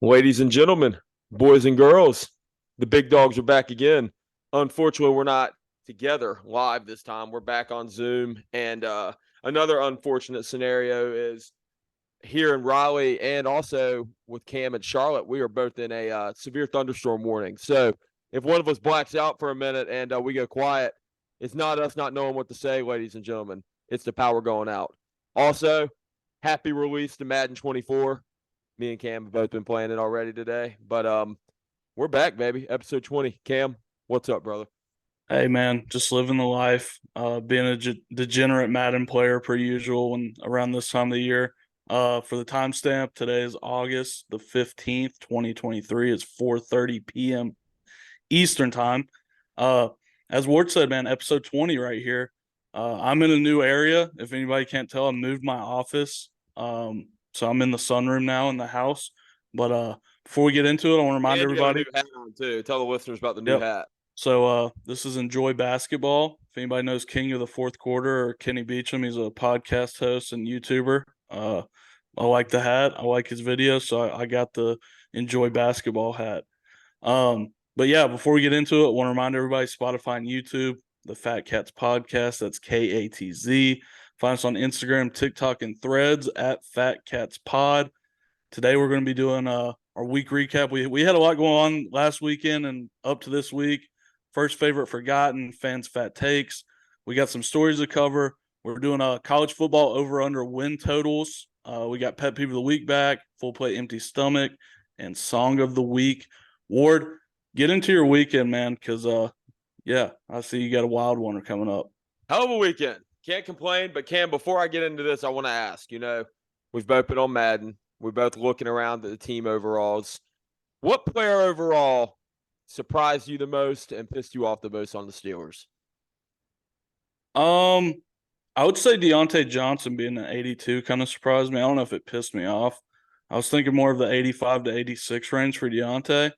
Ladies and gentlemen, boys and girls, the big dogs are back again. Unfortunately, we're not together live this time. We're back on Zoom. And another unfortunate scenario is here in Raleigh and also with Cam and Charlotte, we are both in a severe thunderstorm warning. So if one of us blacks out for a minute and we go quiet, it's not us not knowing what to say, ladies and gentlemen. It's the power going out. Also, happy release to Madden 24. Me and Cam have both been playing it already today. But we're back, baby. Episode 20. Cam, what's up, brother? Hey man, just living the life. Being a degenerate Madden player per usual when around this time of the year. For the timestamp, today is August the 15th, 2023. It's 4:30 p.m. Eastern time. As Ward said, man, episode 20 right here. I'm in a new area. If anybody can't tell, I moved my office. So I'm in the sunroom now in the house. But before we get into it, I want to remind And you got a everybody. new hat on, too. Tell the listeners about the new Yep. hat. So this is Enjoy Basketball. If anybody knows King of the Fourth Quarter or Kenny Beecham, he's a podcast host and YouTuber. I like the hat. I like his videos, so I got the Enjoy Basketball hat. But yeah, before we get into it, I want to remind everybody Spotify and YouTube, the Fat Katz Podcast. That's KATZ. Find us on Instagram, TikTok, and Threads at Fat Katz Pod. Today we're going to be doing our week recap. We had a lot going on last weekend and up to this week. First favorite forgotten, fans fat takes. We got some stories to cover. We're doing a college football over under win totals. We got pet peeve of the week back, full plate empty stomach, and song of the week. Ward, get into your weekend, man, because yeah, I see you got a wild one coming up. Hell of a weekend. Can't complain. But Cam, before I get into this, I want to ask, we've both been on Madden. We're both looking around at the team overalls. What player overall surprised you the most and pissed you off the most on the Steelers? I would say Deontay Johnson being an 82 kind of surprised me. I don't know if it pissed me off. I was thinking more of the 85 to 86 range for Deontay.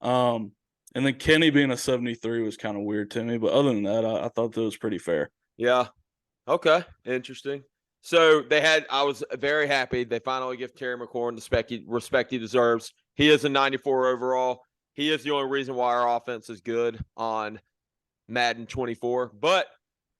And then Kenny being a 73 was kind of weird to me. But other than that, I thought that was pretty fair. Yeah. Okay. Interesting. So I was very happy. They finally give Terry McLaurin the respect he deserves. He is a 94 overall. He is the only reason why our offense is good on Madden 24. But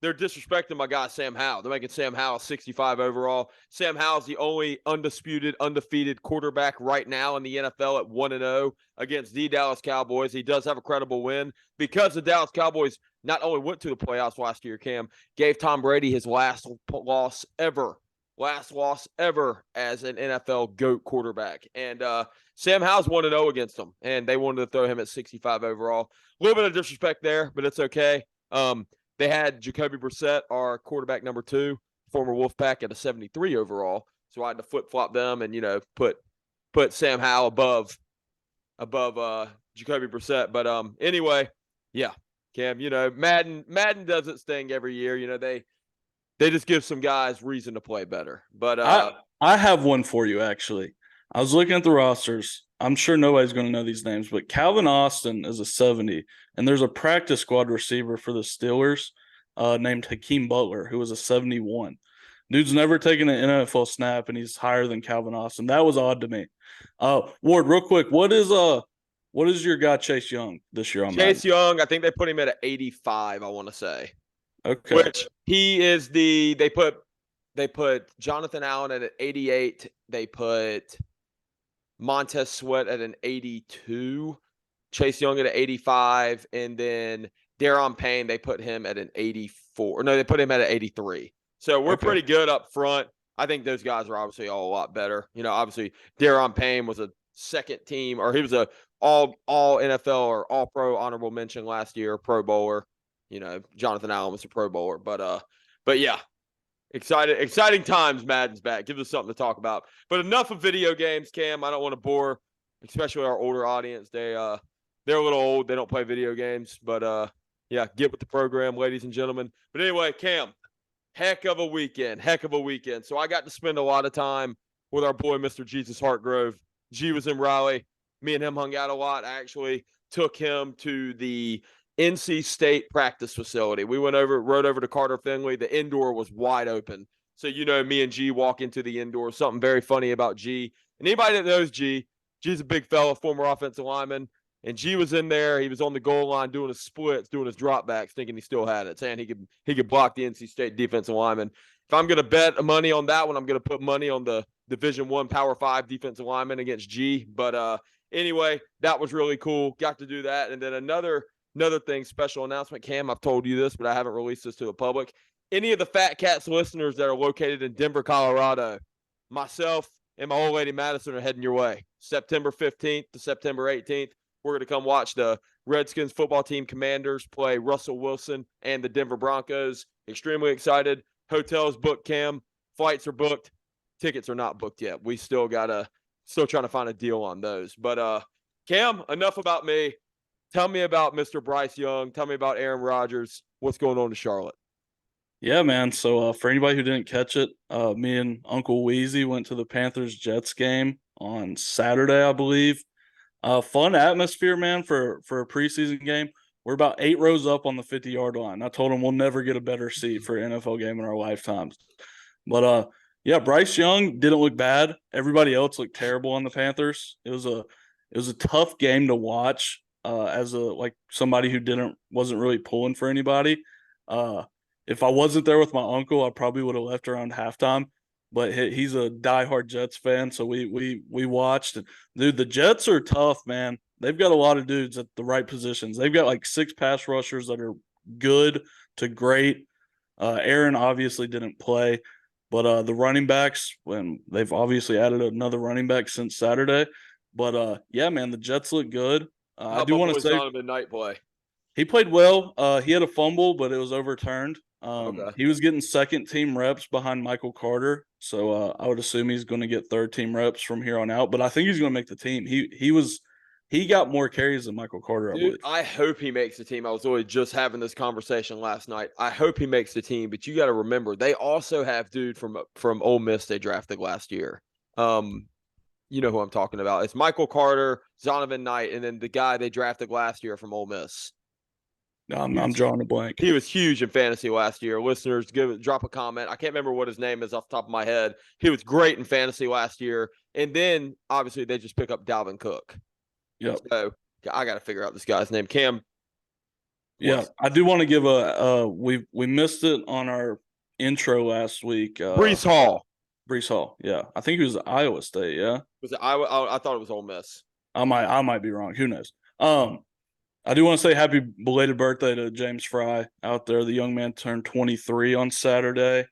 they're disrespecting my guy Sam Howell. They're making Sam Howell 65 overall. Sam Howell's the only undefeated quarterback right now in the NFL at 1-0 against the Dallas Cowboys. He does have a credible win because the Dallas Cowboys not only went to the playoffs last year, Cam, gave Tom Brady his last loss ever as an NFL GOAT quarterback. And Sam Howell's 1-0 against them, and they wanted to throw him at 65 overall. A little bit of disrespect there, but it's okay. They had Jacoby Brissett, our quarterback number 2, former Wolfpack, at a 73 overall. So I had to flip-flop them and, put Sam Howell above Jacoby Brissett. But anyway, yeah, Cam, Madden does its thing every year. They just give some guys reason to play better. But I have one for you, actually. I was looking at the rosters. I'm sure nobody's going to know these names, but Calvin Austin is a 70, and there's a practice squad receiver for the Steelers named Hakeem Butler, who was a 71. Dude's never taken an NFL snap, and he's higher than Calvin Austin. That was odd to me. Ward, real quick, what is your guy Chase Young this year on Chase Madden? Young, I think they put him at an 85, I want to say. Okay. Which he is they put Jonathan Allen at an 88. They put Montez Sweat at an 82, Chase Young at an 85, and then Daron Payne, they put him at an 84. No, they put him at an 83. So we're pretty good up front. I think those guys are obviously all a lot better. Obviously Daron Payne was a second team, or he was a all NFL or all pro honorable mention last year, Pro Bowler. Jonathan Allen was a Pro Bowler. But yeah. Exciting times. Madden's back. Gives us something to talk about. But enough of video games, Cam. I don't want to bore, especially our older audience. They're a little old. They don't play video games. But yeah, get with the program, ladies and gentlemen. But anyway, Cam, heck of a weekend. So I got to spend a lot of time with our boy, Mr. Jesus Hartgrove. G was in Raleigh. Me and him hung out a lot. I actually took him to the NC State practice facility. We rode over to Carter Finley. The indoor was wide open. So, me and G walk into the indoor. Something very funny about G. And anybody that knows G, G's a big fella, former offensive lineman. And G was in there. He was on the goal line doing his splits, doing his dropbacks, thinking he still had it, saying he could block the NC State defensive lineman. If I'm going to bet money on that one, I'm going to put money on the Division I Power 5 defensive lineman against G. But anyway, that was really cool. Got to do that. And then another thing, special announcement, Cam, I've told you this, but I haven't released this to the public. Any of the Fat Katz listeners that are located in Denver, Colorado, myself and my old lady Madison are heading your way. September 15th to September 18th. We're going to come watch the Redskins football team Commanders play Russell Wilson and the Denver Broncos. Extremely excited. Hotels booked, Cam. Flights are booked. Tickets are not booked yet. We still trying to find a deal on those. But Cam, enough about me. Tell me about Mr. Bryce Young. Tell me about Aaron Rodgers. What's going on in Charlotte? Yeah, man. So for anybody who didn't catch it, me and Uncle Weezy went to the Panthers-Jets game on Saturday, I believe. Fun atmosphere, man, for a preseason game. We're about 8 rows up on the 50-yard line. I told him we'll never get a better seat for an NFL game in our lifetimes. But yeah, Bryce Young didn't look bad. Everybody else looked terrible on the Panthers. It was a tough game to watch as somebody who wasn't really pulling for anybody. If I wasn't there with my uncle, I probably would have left around halftime. But he's a diehard Jets fan, so we watched. And, dude, the Jets are tough, man. They've got a lot of dudes at the right positions. They've got like 6 pass rushers that are good to great. Aaron obviously didn't play, but the running backs, when they've obviously added another running back since Saturday. But yeah, man, the Jets look good. I do want to say Donovan Knight play. He played well. He had a fumble, but it was overturned. Okay. He was getting second-team reps behind Michael Carter, so I would assume he's going to get third-team reps from here on out. But I think he's going to make the team. He got more carries than Michael Carter, I believe. I hope he makes the team. I was really just having this conversation last night. I hope he makes the team, but you got to remember they also have dude from Ole Miss they drafted last year. You know who I'm talking about. It's Michael Carter, Donovan Knight, and then the guy they drafted last year from Ole Miss. I'm drawing a blank. He was huge in fantasy last year. Listeners, drop a comment. I can't remember what his name is off the top of my head. He was great in fantasy last year. And then, obviously, they just pick up Dalvin Cook. Yeah. So, I got to figure out this guy's name. Cam. Yeah, I do want to give we missed it on our intro last week. Breece Hall. Breece Hall, yeah. I think he was Iowa State, yeah? Was it Iowa? I thought it was Ole Miss. I might be wrong. Who knows? I do want to say happy belated birthday to James Fry out there. The young man turned 23 on Saturday.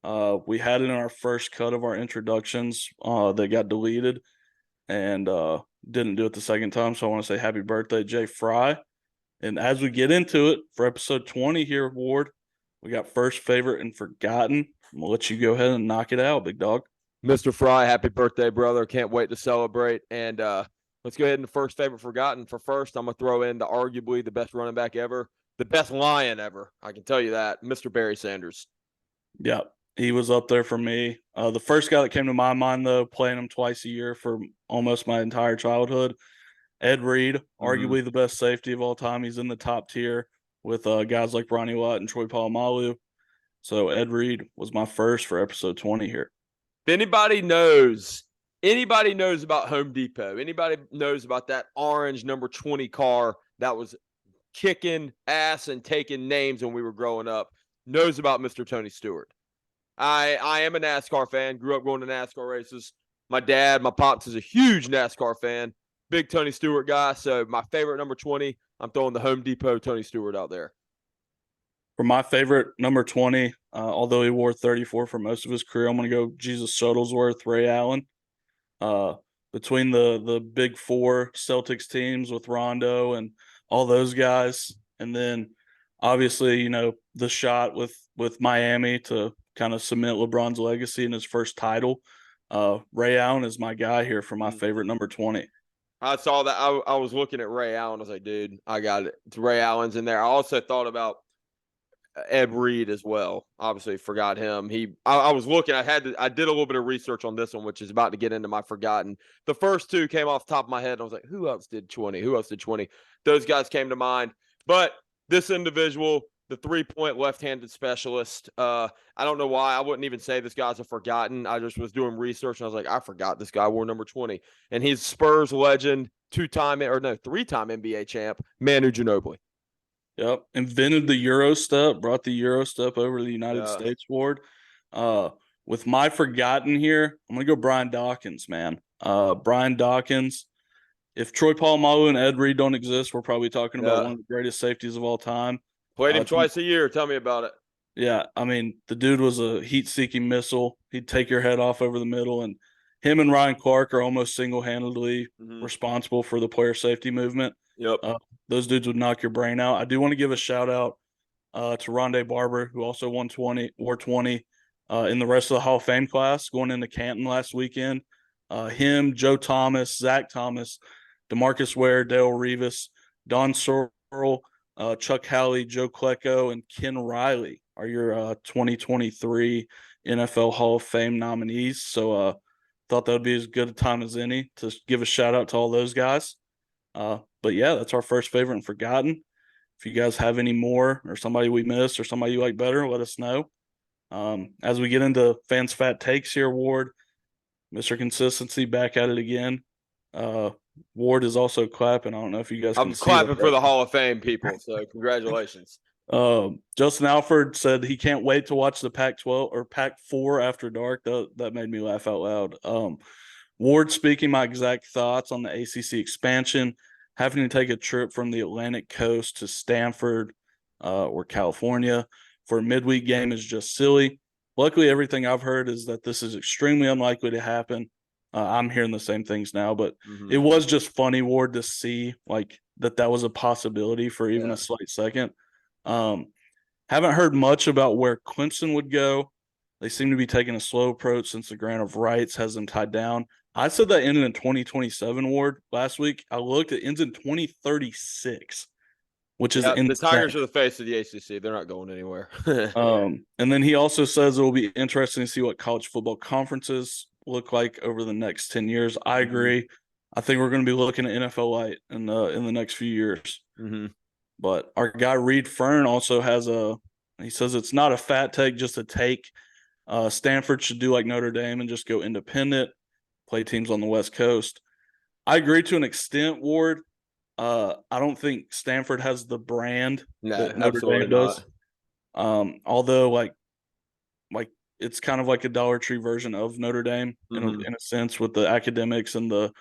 We had it in our first cut of our introductions that got deleted and didn't do it the second time. So I want to say happy birthday, Jay Fry. And as we get into it for episode 20 here, Ward, we got first favorite and forgotten. I'm going to let you go ahead and knock it out, big dog. Mr. Fry, happy birthday, brother. Can't wait to celebrate. And let's go ahead and first favorite forgotten. For first, I'm going to throw in arguably the best running back ever, the best Lion ever. I can tell you that, Mr. Barry Sanders. Yeah, he was up there for me. The first guy that came to my mind, though, playing him twice a year for almost my entire childhood, Ed Reed, arguably the best safety of all time. He's in the top tier with guys like Ronnie Lott and Troy Polamalu. So Ed Reed was my first for episode 20 here. If anybody knows about Home Depot, anybody knows about that orange number 20 car that was kicking ass and taking names when we were growing up, knows about Mr. Tony Stewart. I am a NASCAR fan, grew up going to NASCAR races. My dad, my pops is a huge NASCAR fan, big Tony Stewart guy. So my favorite number 20, I'm throwing the Home Depot Tony Stewart out there. For my favorite number 20, although he wore 34 for most of his career, I'm going to go Jesus Shuttlesworth, Ray Allen. Between the big four Celtics teams with Rondo and all those guys, and then obviously, the shot with Miami to kind of cement LeBron's legacy in his first title. Ray Allen is my guy here for my favorite number 20. I saw that. I was looking at Ray Allen. I was like, dude, I got it. Ray Allen's in there. I also thought about Ed Reed as well. Obviously forgot him. I was looking, I did a little bit of research on this one, which is about to get into my forgotten. The first two came off the top of my head. And I was like, who else did 20? Those guys came to mind. But this individual, the 3-point left-handed specialist. I don't know why. I wouldn't even say this guy's a forgotten. I just was doing research, and I was like, I forgot this guy wore number 20. And he's Spurs legend, 3-time NBA champ, Manu Ginobili. Yep. Invented the Euro step, brought the Euro step over to the United States, Ward. With my forgotten here, I'm going to go Brian Dawkins, man. Brian Dawkins. If Troy Polamalu and Ed Reed don't exist, we're probably talking about one of the greatest safeties of all time. Played him twice a year. Tell me about it. Yeah, I mean, the dude was a heat-seeking missile. He'd take your head off over the middle, and him and Ryan Clark are almost single-handedly responsible for the player safety movement. Yep. Those dudes would knock your brain out. I do want to give a shout-out to Rondé Barber, who also wore 20 in the rest of the Hall of Fame class going into Canton last weekend. Him, Joe Thomas, Zach Thomas, DeMarcus Ware, Dale Revis, Don Searle, Chuck Howley, Joe Klecko, and Ken Riley are your 2023 NFL Hall of Fame nominees. So thought that would be as good a time as any to give a shout out to all those guys. But yeah, that's our first favorite and forgotten. If you guys have any more or somebody we missed or somebody you like better, let us know. As we get into fans' fat takes here, Ward, Mr. Consistency back at it again. Ward is also clapping. I don't know if you guys can see clapping for the Hall of Fame people, so congratulations. Justin Alford said he can't wait to watch the Pac-12 or Pac-4 after dark. That made me laugh out loud. Ward speaking my exact thoughts on the ACC expansion, having to take a trip from the Atlantic coast to Stanford or California for a midweek game is just silly. Luckily, everything I've heard is that this is extremely unlikely to happen. I'm hearing the same things now, but it was just funny, Ward, to see like that was a possibility for even a slight second. Haven't heard much about where Clemson would go. They seem to be taking a slow approach since the grant of rights has them tied down. I said that ended in 2027, Ward, last week. I looked, it ends in 2036, which is insane. The Tigers are the face of the ACC. They're not going anywhere. And then he also says it will be interesting to see what college football conferences look like over the next 10 years. I agree. I think we're going to be looking at NFL light in the next few years. But our guy Reed Fern also has he says it's not a fat take, just a take. Stanford should do like Notre Dame and just go independent, play teams on the West Coast. I agree to an extent, Ward. I don't think Stanford has the brand that Notre Dame does. Although like it's kind of like a Dollar Tree version of Notre Dame in a sense with the academics and the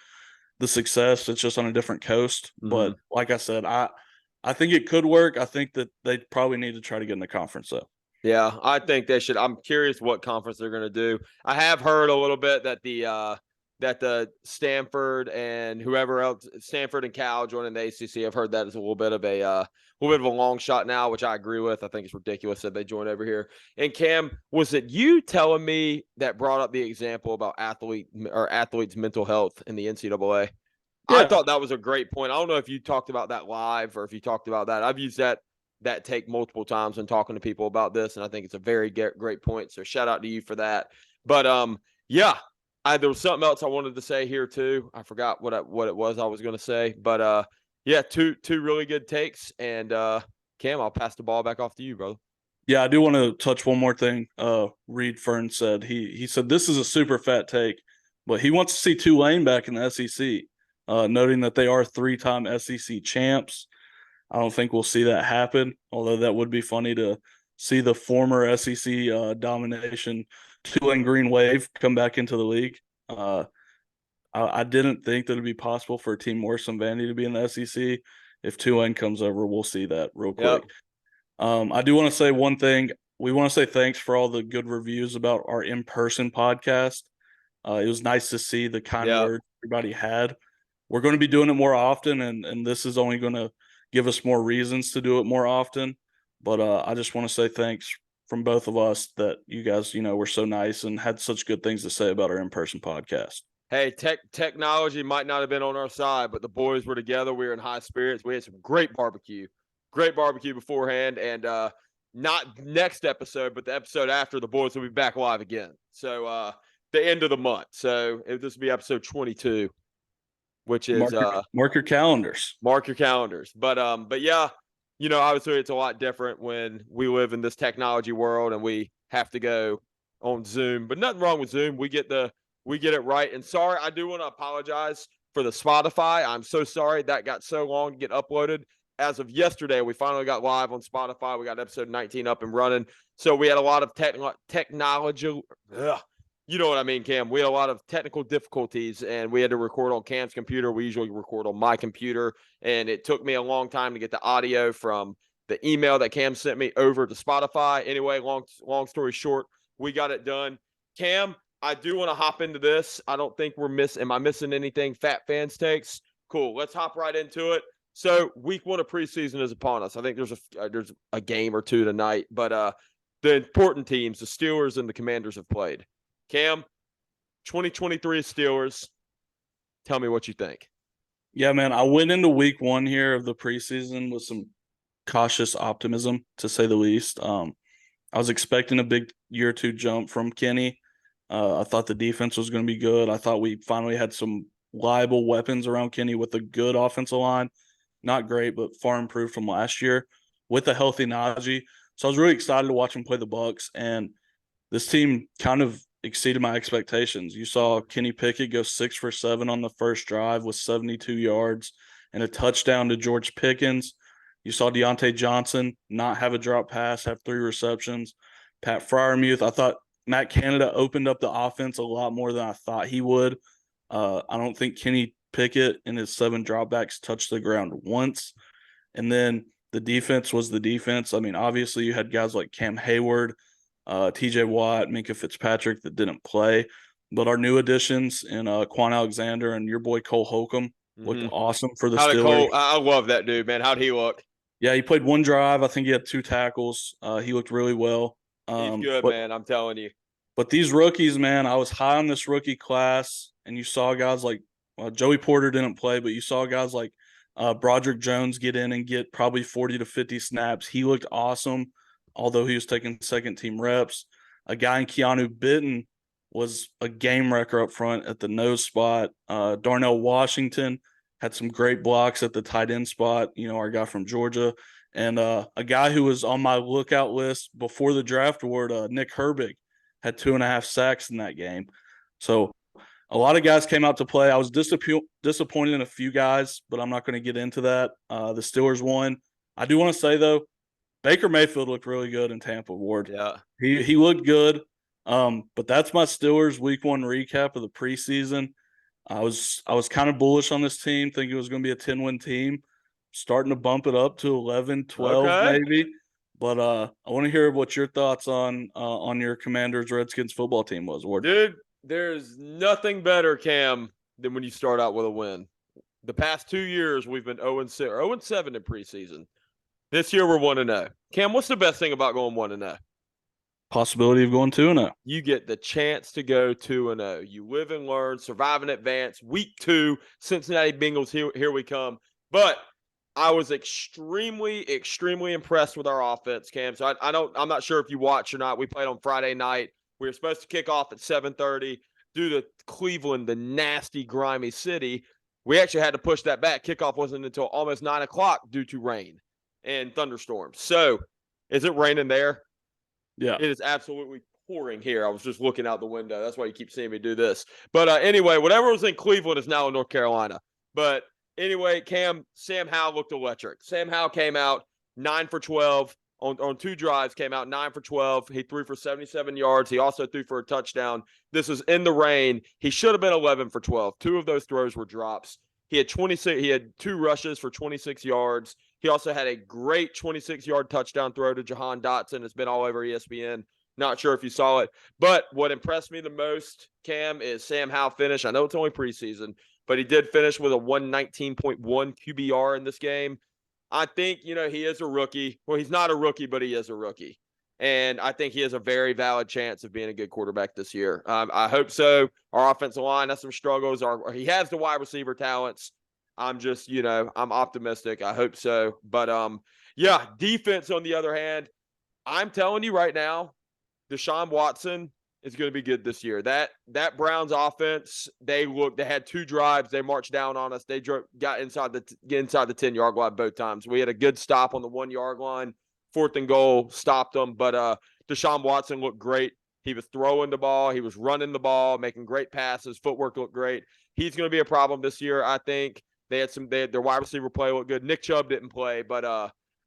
success. It's just on a different coast. But like I said, I think it could work. I think that they probably need to try to get in the conference though. Yeah, I think they should. I'm curious what conference they're going to do. I have heard a little bit that the Stanford and whoever else, Stanford and Cal joining the ACC. I've heard that is a little bit of a long shot now, which I agree with. I think it's ridiculous that they joined over here. And Cam, was it you telling me that brought up the example about athletes' mental health in the NCAA? Yeah. I thought that was a great point. I don't know if you talked about that live or if you talked about that. I've used that take multiple times when talking to people about this, and I think it's a very great point. So shout out to you for that. But yeah. There was something else I wanted to say here too. I forgot what it was I was going to say, but yeah, two really good takes. And Cam, I'll pass the ball back off to you, brother. Yeah, I do want to touch one more thing. Reed Fern said he said this is a super fat take, but he wants to see Tulane back in the SEC, noting that they are 3-time SEC champs. I don't think we'll see that happen, although that would be funny to see the former SEC domination Tulane Green Wave come back into the league. I didn't think that it'd be possible for a team worse than Vandy to be in the SEC. If Tulane comes over, we'll see that real quick. I do want to say one thing. We want to say thanks for all the good reviews about our in-person podcast. It was nice to see the kind words everybody had. We're going to be doing it more often, and this is only going to give us more reasons to do it more often. But I just want to say thanks from both of us that you guys, were so nice and had such good things to say about our in-person podcast. Hey, technology might not have been on our side, but the boys were together. We were in high spirits. We had some great barbecue beforehand. And not next episode, but the episode after, the boys will be back live again. So the end of the month. So this will be episode 22, which is mark your calendars. Mark your calendars. But yeah. obviously it's a lot different when we live in this technology world and we have to go on Zoom, but nothing wrong with Zoom. We get it right. And sorry, I do want to apologize for the Spotify. I'm so sorry that got so long to get uploaded. As of yesterday, we finally got live on Spotify. We got episode 19 up and running. So we had a lot of technology. You know what I mean, Cam? We had a lot of technical difficulties, and we had to record on Cam's computer. We usually record on my computer, and it took me a long time to get the audio from the email that Cam sent me over to Spotify. Anyway, long story short, we got it done. Cam, I do want to hop into this. I don't think am I missing anything? Fat Fans takes? Cool. Let's hop right into it. So week 1 of preseason is upon us. I think there's a game or two tonight, but the important teams, the Steelers and the Commanders, have played. Cam, 2023 Steelers, tell me what you think. Yeah, man, I went into week 1 here of the preseason with some cautious optimism, to say the least. I was expecting a big year 2 jump from Kenny. I thought the defense was going to be good. I thought we finally had some reliable weapons around Kenny with a good offensive line. Not great, but far improved from last year with a healthy Najee. So I was really excited to watch him play the Bucs, and this team kind of exceeded my expectations. You saw Kenny Pickett go 6 for 7 on the first drive with 72 yards and a touchdown to George Pickens. You saw Deontay Johnson not have a drop pass, have 3 receptions. Pat Freiermuth, I thought Matt Canada opened up the offense a lot more than I thought he would. I don't think Kenny Pickett and his 7 dropbacks touched the ground once. And then the defense was the defense. I mean, obviously you had guys like Cam Hayward, TJ Watt, Minkah Fitzpatrick that didn't play. But our new additions in Quan Alexander and your boy Cole Holcomb looked awesome for the Steelers. I love that dude, man. How'd he look? Yeah, he played 1 drive. I think he had 2 tackles. He looked really well. He's good, man. I'm telling you. But these rookies, man, I was high on this rookie class, and you saw guys like Joey Porter didn't play, but you saw guys like Broderick Jones get in and get probably 40 to 50 snaps. He looked awesome, although he was taking second-team reps. A guy in Keanu Bitten was a game wrecker up front at the nose spot. Darnell Washington had some great blocks at the tight end spot, our guy from Georgia. And a guy who was on my lookout list before the draft award, Nick Herbig, had 2.5 sacks in that game. So a lot of guys came out to play. I was disappointed in a few guys, but I'm not going to get into that. The Steelers won. I do want to say, though, Baker Mayfield looked really good in Tampa, Ward. Yeah. He looked good. But that's my Steelers week 1 recap of the preseason. I was kind of bullish on this team, thinking it was going to be a 10-win team, starting to bump it up to 11, 12 maybe. But I want to hear what your thoughts on your Commanders Redskins football team was, Ward. Dude, there's nothing better, Cam, than when you start out with a win. The past 2 years, we've been 0-6 or 0-7 in preseason. This year, we're 1-0. Cam, what's the best thing about going 1-0? Possibility of going 2-0. You get the chance to go 2-0. You live and learn, survive in advance. Week 2, Cincinnati Bengals, here we come. But I was extremely, extremely impressed with our offense, Cam. So I'm not sure if you watched or not. We played on Friday night. We were supposed to kick off at 7:30 due to Cleveland, the nasty, grimy city. We actually had to push that back. Kickoff wasn't until almost 9 o'clock due to rain and thunderstorms. So is it raining there? Yeah. It is absolutely pouring here. I was just looking out the window. That's why you keep seeing me do this. But anyway, whatever was in Cleveland is now in North Carolina. But anyway, Cam, Sam Howell looked electric. Sam Howell came out 9 for 12 on 2 drives, came out 9 for 12. He threw for 77 yards. He also threw for a touchdown. This was in the rain. He should have been 11 for 12. 2 of those throws were drops. He had 26. He had 2 rushes for 26 yards. He also had a great 26-yard touchdown throw to Jahan Dotson. It's been all over ESPN. Not sure if you saw it. But what impressed me the most, Cam, is Sam Howell finish. I know it's only preseason, but he did finish with a 119.1 QBR in this game. I think, he is a rookie. Well, he's not a rookie, but he is a rookie. And I think he has a very valid chance of being a good quarterback this year. I hope so. Our offensive line has some struggles. He has the wide receiver talents. I'm just, I'm optimistic. I hope so. But, defense on the other hand, I'm telling you right now, Deshaun Watson is going to be good this year. That Browns offense, they had 2 drives. They marched down on us. They got inside the 10-yard line both times. We had a good stop on the 1-yard line. 4th and goal, stopped them. But Deshaun Watson looked great. He was throwing the ball. He was running the ball, making great passes. Footwork looked great. He's going to be a problem this year, I think. They had their wide receiver play looked good. Nick Chubb didn't play, but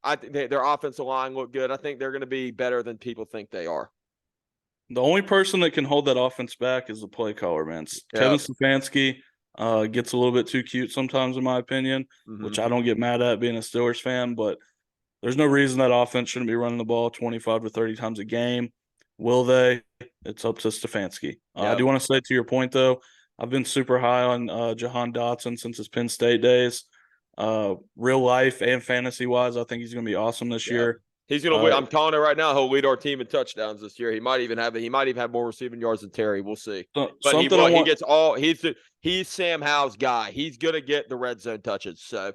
I think their offensive line looked good. I think they're going to be better than people think they are. The only person that can hold that offense back is the play caller, man. Yeah. Kevin Stefanski gets a little bit too cute sometimes, in my opinion, which I don't get mad at being a Steelers fan, but there's no reason that offense shouldn't be running the ball 25 to 30 times a game. Will they? It's up to Stefanski. I do want to say, to your point, though, I've been super high on Jahan Dotson since his Penn State days. Real life and fantasy-wise, I think he's going to be awesome this year. He's going to I'm calling it right now. He'll lead our team in touchdowns this year. He might even have more receiving yards than Terry. We'll see. But he's Sam Howell's guy. He's going to get the red zone touches. So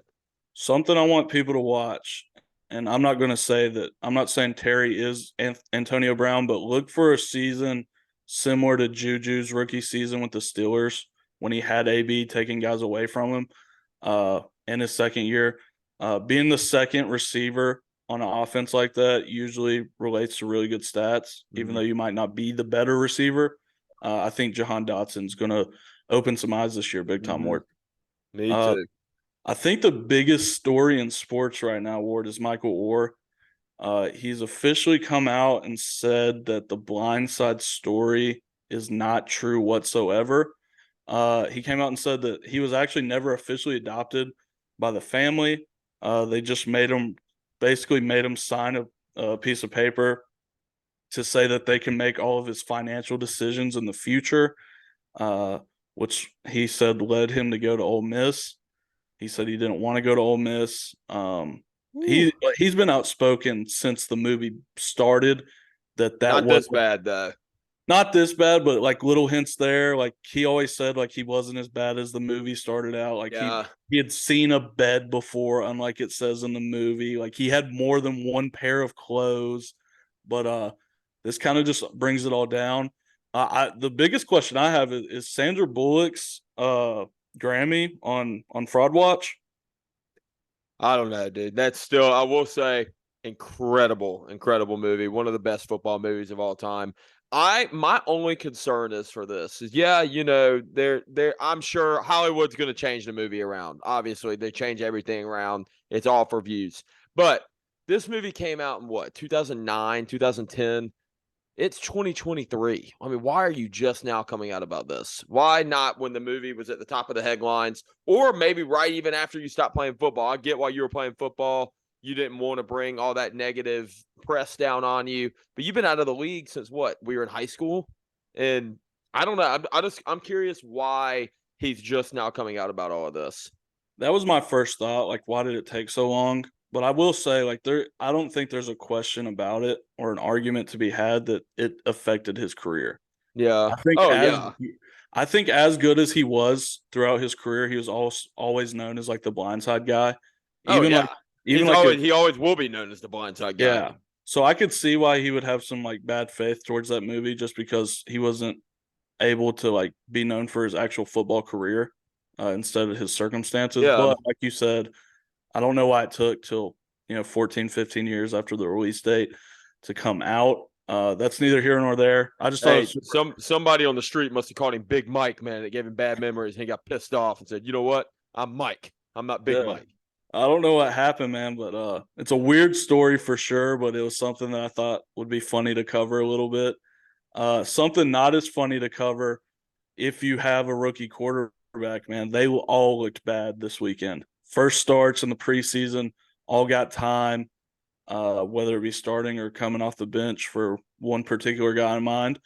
something I want people to watch, and I'm not going to say that – I'm not saying Terry is Antonio Brown, but look for a season similar to Juju's rookie season with the Steelers when he had AB taking guys away from him in his second year. Being the second receiver on an offense like that usually relates to really good stats, even though you might not be the better receiver. I think Jahan Dotson's going to open some eyes this year, big time, Ward. Me too. I think the biggest story in sports right now, Ward, is Michael Oher. He's officially come out and said that the blindside story is not true whatsoever. He came out and said that he was actually never officially adopted by the family. They just made him sign a piece of paper to say that they can make all of his financial decisions in the future, which he said led him to go to Ole Miss. He said he didn't want to go to Ole Miss. He's been outspoken since the movie started that not this bad, though. Not this bad, but like little hints there. Like he always said, like he wasn't as bad as the movie started out. Like he had seen a bed before, unlike it says in the movie. Like he had more than one pair of clothes. But this kind of just brings it all down. The biggest question I have is Sandra Bullock's Grammy on Fraud Watch. I don't know, dude. That's still, I will say, incredible movie. One of the best football movies of all time. My only concern is for this is, I'm sure Hollywood's going to change the movie around. Obviously, they change everything around. It's all for views. But this movie came out in 2009, 2010. It's 2023. I mean, why are you just now coming out about this? Why not when the movie was at the top of the headlines, or maybe right even after you stopped playing football? I get why you were playing football. You didn't want to bring all that negative press down on you, but you've been out of the league since what? We were in high school, and I don't know. I'm curious why he's just now coming out about all of this. That was my first thought. Like, why did it take so long? But I will say, like, I don't think there's a question about it or an argument to be had that it affected his career. Yeah. I think as good as he was throughout his career, he was always known as like the blindside guy. He always will be known as the blindside guy. Yeah. So I could see why he would have some like bad faith towards that movie, just because he wasn't able to like be known for his actual football career instead of his circumstances. Yeah. But like you said, I don't know why it took till 14, 15 years after the release date to come out. That's neither here nor there. I just thought somebody on the street must have called him Big Mike, man. It gave him bad memories, and he got pissed off and said, "You know what? I'm Mike. I'm not Big Mike." I don't know what happened, man, but it's a weird story for sure, but it was something that I thought would be funny to cover a little bit. Something not as funny to cover, if you have a rookie quarterback, man, they all looked bad this weekend. First starts in the preseason, all got time, whether it be starting or coming off the bench for one particular guy in mind.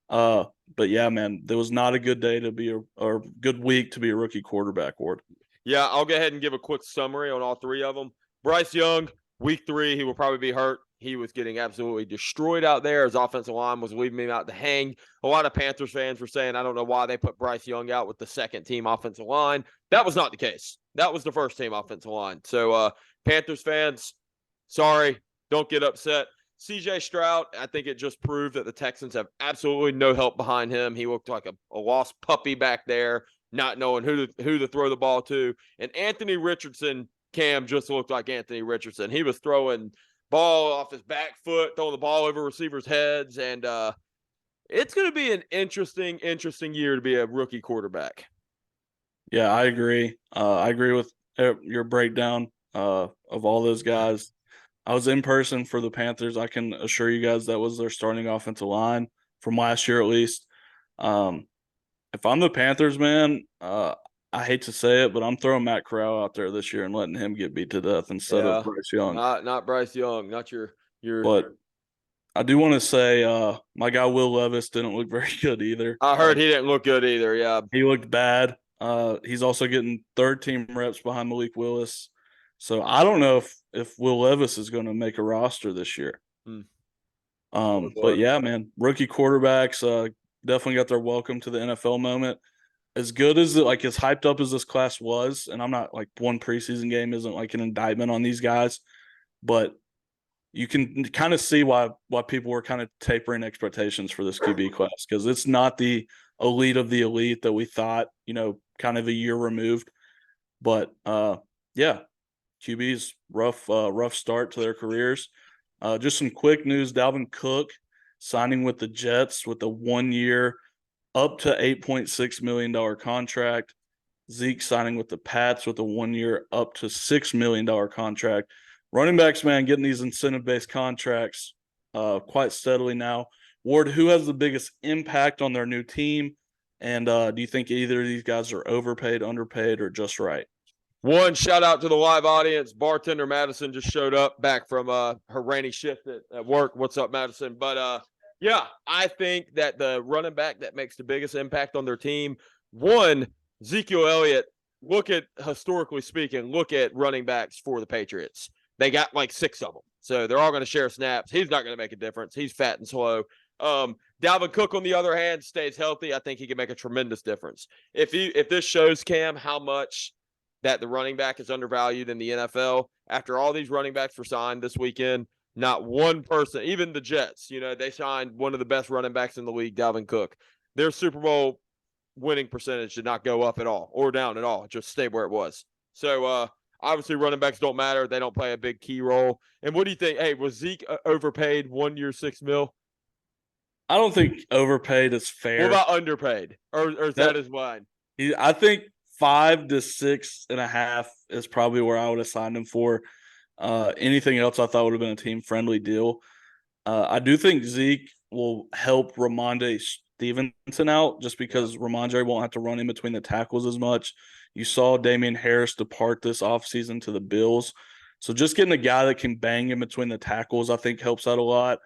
But yeah, man, there was not a good day to be or good week to be a rookie quarterback, Ward. Yeah, I'll go ahead and give a quick summary on all three of them. Bryce Young, week 3, he will probably be hurt. He was getting absolutely destroyed out there. His offensive line was leaving him out to hang. A lot of Panthers fans were saying, I don't know why they put Bryce Young out with the second-team offensive line. That was not the case. That was the first-team offensive line. So, Panthers fans, sorry, don't get upset. CJ Stroud, I think it just proved that the Texans have absolutely no help behind him. He looked like a lost puppy back there, not knowing who to throw the ball to. And Anthony Richardson, Cam, just looked like Anthony Richardson. He was throwing ball off his back foot, throwing the ball over receivers' heads, and it's going to be an interesting year to be a rookie quarterback. Yeah, I agree. I agree with your breakdown of all those guys. I was in person for the Panthers. I can assure you guys that was their starting offensive line from last year at least. If I'm the Panthers, man, I hate to say it, but I'm throwing Matt Corral out there this year and letting him get beat to death instead of Bryce Young. Not Bryce Young, not your. But I do want to say my guy Will Levis didn't look very good either. I heard he didn't look good either. Yeah, he looked bad. He's also getting third-team reps behind Malik Willis. So I don't know if Will Levis is going to make a roster this year. But yeah, man, rookie quarterbacks definitely got their welcome to the NFL moment. As good as as hyped up as this class was, and I'm not like one preseason game isn't like an indictment on these guys, but you can kind of see why people were kind of tapering expectations for this QB class, because it's not the elite of the elite that we thought, kind of a year removed. But yeah, QBs rough start to their careers. Just some quick news: Dalvin Cook signing with the Jets with a 1 year, up to $8.6 million contract. Zeke signing with the Pats with a 1 year, up to $6 million contract. Running backs, man, getting these incentive-based contracts quite steadily now. Ward, who has the biggest impact on their new team? And do you think either of these guys are overpaid, underpaid, or just right? One, shout out to the live audience. Bartender Madison just showed up back from her rainy shift at work. What's up, Madison? But yeah, I think that the running back that makes the biggest impact on their team, one, Ezekiel Elliott. Historically speaking, look at running backs for the Patriots. They got like 6 of them. So they're all going to share snaps. He's not going to make a difference. He's fat and slow. Dalvin Cook, on the other hand, stays healthy. I think he can make a tremendous difference. If this shows, Cam, how much that the running back is undervalued in the NFL, after all these running backs were signed this weekend, not one person, even the Jets, they signed one of the best running backs in the league, Dalvin Cook. Their Super Bowl winning percentage did not go up at all or down at all. It just stayed where it was. So, obviously, running backs don't matter. They don't play a big key role. And what do you think? Hey, was Zeke overpaid 1 year, $6 million? I don't think overpaid is fair. What about underpaid? Or is that his line? I think 5 to 6.5 is probably where I would have signed him for. Anything else I thought would have been a team-friendly deal. I do think Zeke will help Ramondre Stevenson out just because Ramondre won't have to run in between the tackles as much. You saw Damian Harris depart this offseason to the Bills. So just getting a guy that can bang in between the tackles, I think, helps out a lot.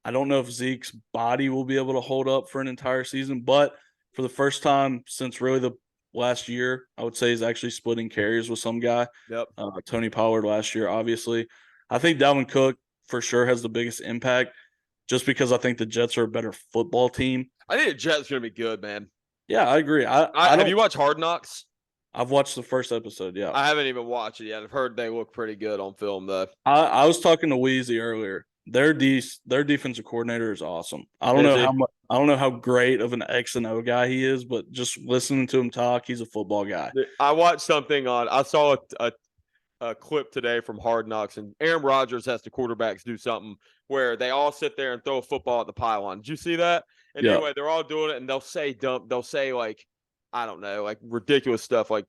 I don't know if Zeke's body will be able to hold up for an entire season, but for the first time since really the last year, I would say he's actually splitting carries with some guy. Yep. Tony Pollard last year, obviously. I think Dalvin Cook for sure has the biggest impact just because I think the Jets are a better football team. I think the Jets are going to be good, man. Yeah, I agree. Have you watched Hard Knocks? I've watched the first episode, yeah. I haven't even watched it yet. I've heard they look pretty good on film, though. I was talking to Weezy earlier. Their defensive coordinator is awesome. I don't know how great of an X and O guy he is, but just listening to him talk, he's a football guy. I watched something I saw a clip today from Hard Knocks, and Aaron Rodgers has the quarterbacks do something where they all sit there and throw a football at the pylon. Did you see that? And anyway, they're all doing it, and they'll say like, I don't know, like ridiculous stuff like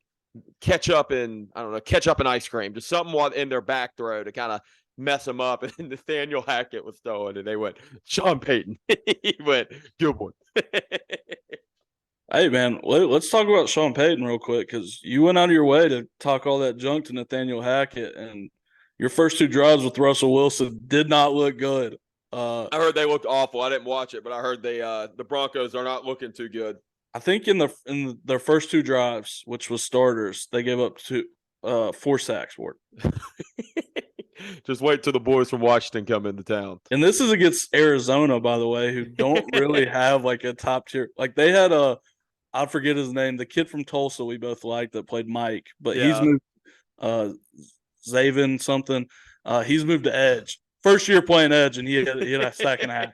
ketchup and ice cream, just something in their back throw to kind of mess them up. And Nathaniel Hackett was throwing, and they went, Sean Payton. He went, good one. Hey, man, let's talk about Sean Payton real quick, because you went out of your way to talk all that junk to Nathaniel Hackett, and your first 2 drives with Russell Wilson did not look good. I heard they looked awful. I didn't watch it, but I heard the Broncos are not looking too good. I think in their first 2 drives, which was starters, they gave up 4 sacks for it. Just wait till the boys from Washington come into town. And this is against Arizona, by the way, who don't really have like a top tier. Like they had I forget his name, the kid from Tulsa we both liked that played Mike, but he's moved Zaven something. He's moved to edge. first year playing edge, and he had a sack and a half.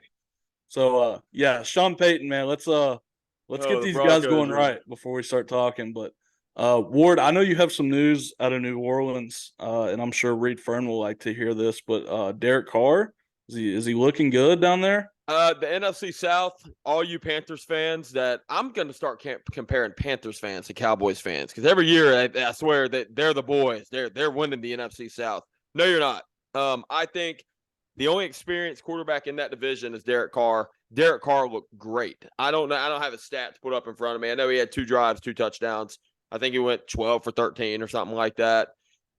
So yeah, Sean Payton, man, let's get these guys going right before we start talking. But Ward, I know you have some news out of New Orleans, and I'm sure Reed Fern will like to hear this. But Derek Carr, is he looking good down there? The NFC South, all you Panthers fans, that I'm going to start comparing Panthers fans to Cowboys fans, because every year I swear that they're the boys. They're winning the NFC South. No, you're not. I think the only experienced quarterback in that division is Derek Carr. Derek Carr looked great. I don't know. I don't have his stats put up in front of me. I know he had 2 drives, 2 touchdowns. I think he went 12 for 13 or something like that.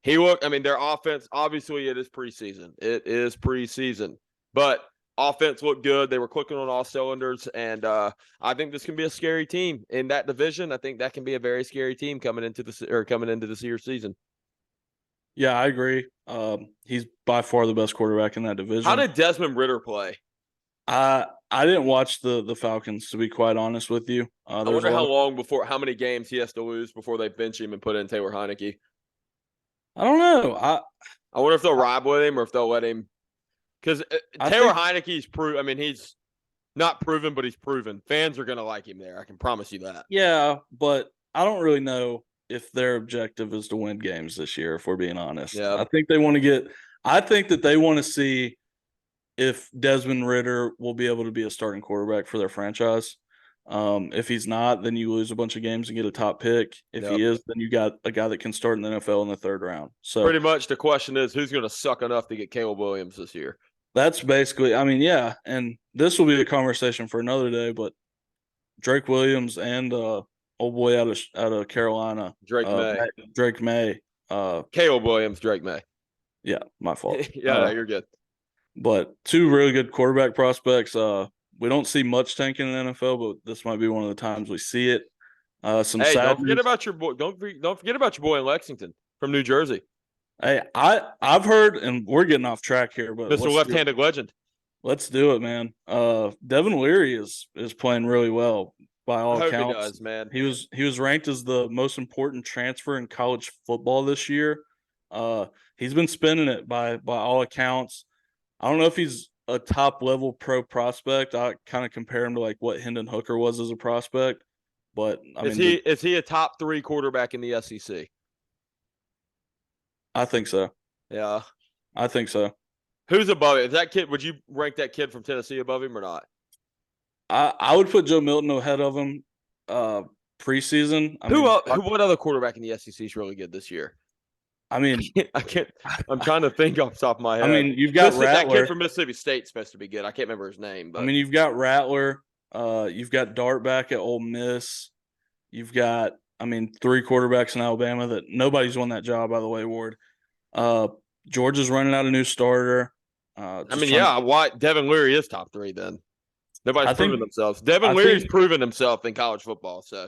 He looked, I mean, their offense, obviously it is preseason. It is preseason. But offense looked good. They were clicking on all cylinders. And I think this can be a scary team in that division. I think that can be a very scary team coming into this year season. Yeah, I agree. He's by far the best quarterback in that division. How did Desmond Ridder play? I didn't watch the Falcons, to be quite honest with you. I wonder how many games he has to lose before they bench him and put in Taylor Heineke. I don't know. I wonder if they'll ride with him or if they'll let him. Because Taylor Heineke's he's not proven, but he's proven. Fans are going to like him there. I can promise you that. Yeah, but I don't really know if their objective is to win games this year, if we're being honest. Yeah. I think that they want to see if Desmond Ridder will be able to be a starting quarterback for their franchise. If he's not, then you lose a bunch of games and get a top pick. If he is, then you got a guy that can start in the NFL in the 3rd round. So pretty much the question is, who's going to suck enough to get Caleb Williams this year? That's basically, yeah, and this will be a conversation for another day, but Drake Williams and old boy out of Carolina, Drake May. Caleb Williams, Drake May. Yeah, my fault. You're good. But 2 really good quarterback prospects. We don't see much tanking in the NFL, but this might be one of the times we see it. Don't forget about your boy. Don't forget about your boy in Lexington from New Jersey. Hey, I've heard, and we're getting off track here, but Mr. Left-handed legend. Let's do it, man. Devin Leary is playing really well by all accounts. He does, man. He was ranked as the most important transfer in college football this year. He's been spinning it by all accounts. I don't know if he's a top level pro prospect. I kind of compare him to like what Hendon Hooker was as a prospect, but is he a top 3 quarterback in the SEC? I think so. Yeah, I think so. Who's above it? Is that kid? Would you rank that kid from Tennessee above him or not? I would put Joe Milton ahead of him. Preseason. What other quarterback in the SEC is really good this year? I mean, I can't. I'm trying to think off the top of my head. I mean, you've got Rattler. That kid from Mississippi State's supposed to be good. I can't remember his name. But. I mean, you've got Rattler. You've got Dart back at Ole Miss. You've got, 3 quarterbacks in Alabama that nobody's won that job, by the way, Ward. Georgia's running out a new starter. Devin Leary is top 3 then. Nobody's proven themselves. Devin Leary's proven himself in college football, so.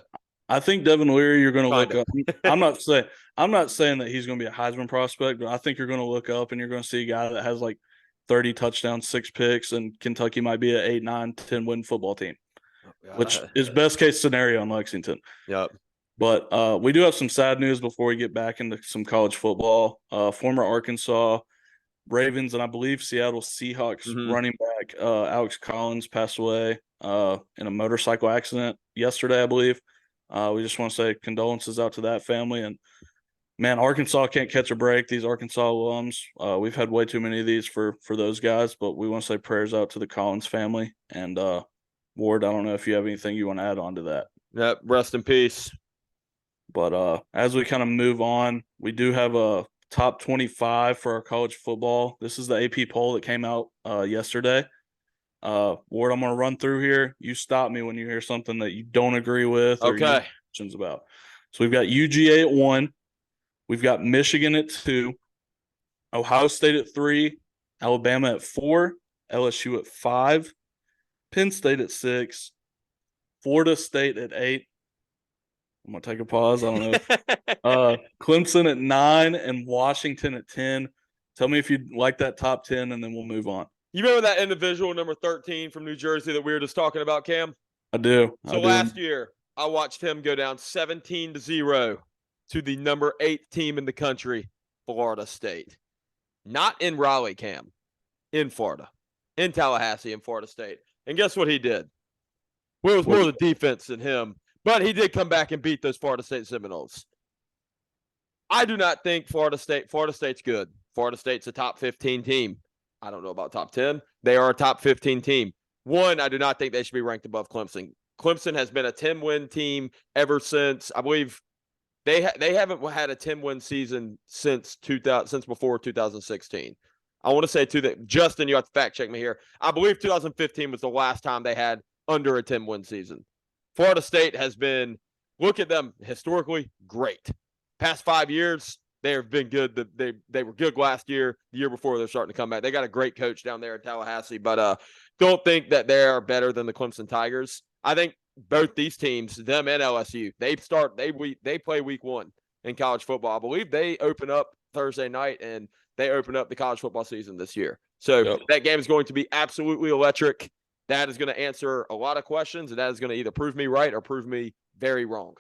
I think Devin Leary, you're going to look up. I'm not saying that he's going to be a Heisman prospect, but I think you're going to look up and you're going to see a guy that has like 30 touchdowns, 6 picks, and Kentucky might be an 8, 9, 10 win football team, which is best case scenario in Lexington. Yep. But we do have some sad news before we get back into some college football. Former Arkansas Ravens and I believe Seattle Seahawks running back Alex Collins passed away in a motorcycle accident yesterday, I believe. We just want to say condolences out to that family. And, man, Arkansas can't catch a break. These Arkansas alums, we've had way too many of these for those guys, but we want to say prayers out to the Collins family. And, Ward, I don't know if you have anything you want to add on to that. Yep, rest in peace. But as we kind of move on, we do have a top 25 for our college football. This is the AP poll that came out yesterday. Ward, I'm going to run through here. You stop me when you hear something that you don't agree with or you have questions about. So we've got UGA at 1. We've got Michigan at 2. Ohio State at 3. Alabama at 4. LSU at 5. Penn State at 6. Florida State at 8. I'm going to take a pause. I don't know. Clemson at 9 and Washington at 10. Tell me if you like that top 10, and then we'll move on. You remember that individual, number 13 from New Jersey that we were just talking about, Cam? I do. Last year, I watched him go down 17-0 to the number 8 team in the country, Florida State. Not in Raleigh, Cam. in Florida, in Tallahassee, in Florida State. And guess what he did? Well, it was more the defense than him, but he did come back and beat those Florida State Seminoles. I do not think Florida State's good. Florida State's a top 15 team. I don't know about top 10. They are a top 15 team. One, I do not think they should be ranked above Clemson. Clemson has been a 10-win team ever since, I believe, they haven't had a 10-win season since before 2016. I want to say too that Justin, you have to fact check me here. I believe 2015 was the last time they had under a 10-win season. Florida State has been, look at them historically, great. Past 5 years, they have been good. They were good last year. The year before, they're starting to come back. They got a great coach down there in Tallahassee, but don't think that they are better than the Clemson Tigers. I think both these teams, them and LSU, they play week 1 in college football. I believe they open up Thursday night, and they open up the college football season this year. So that game is going to be absolutely electric. That is going to answer a lot of questions, and that is going to either prove me right or prove me very wrong.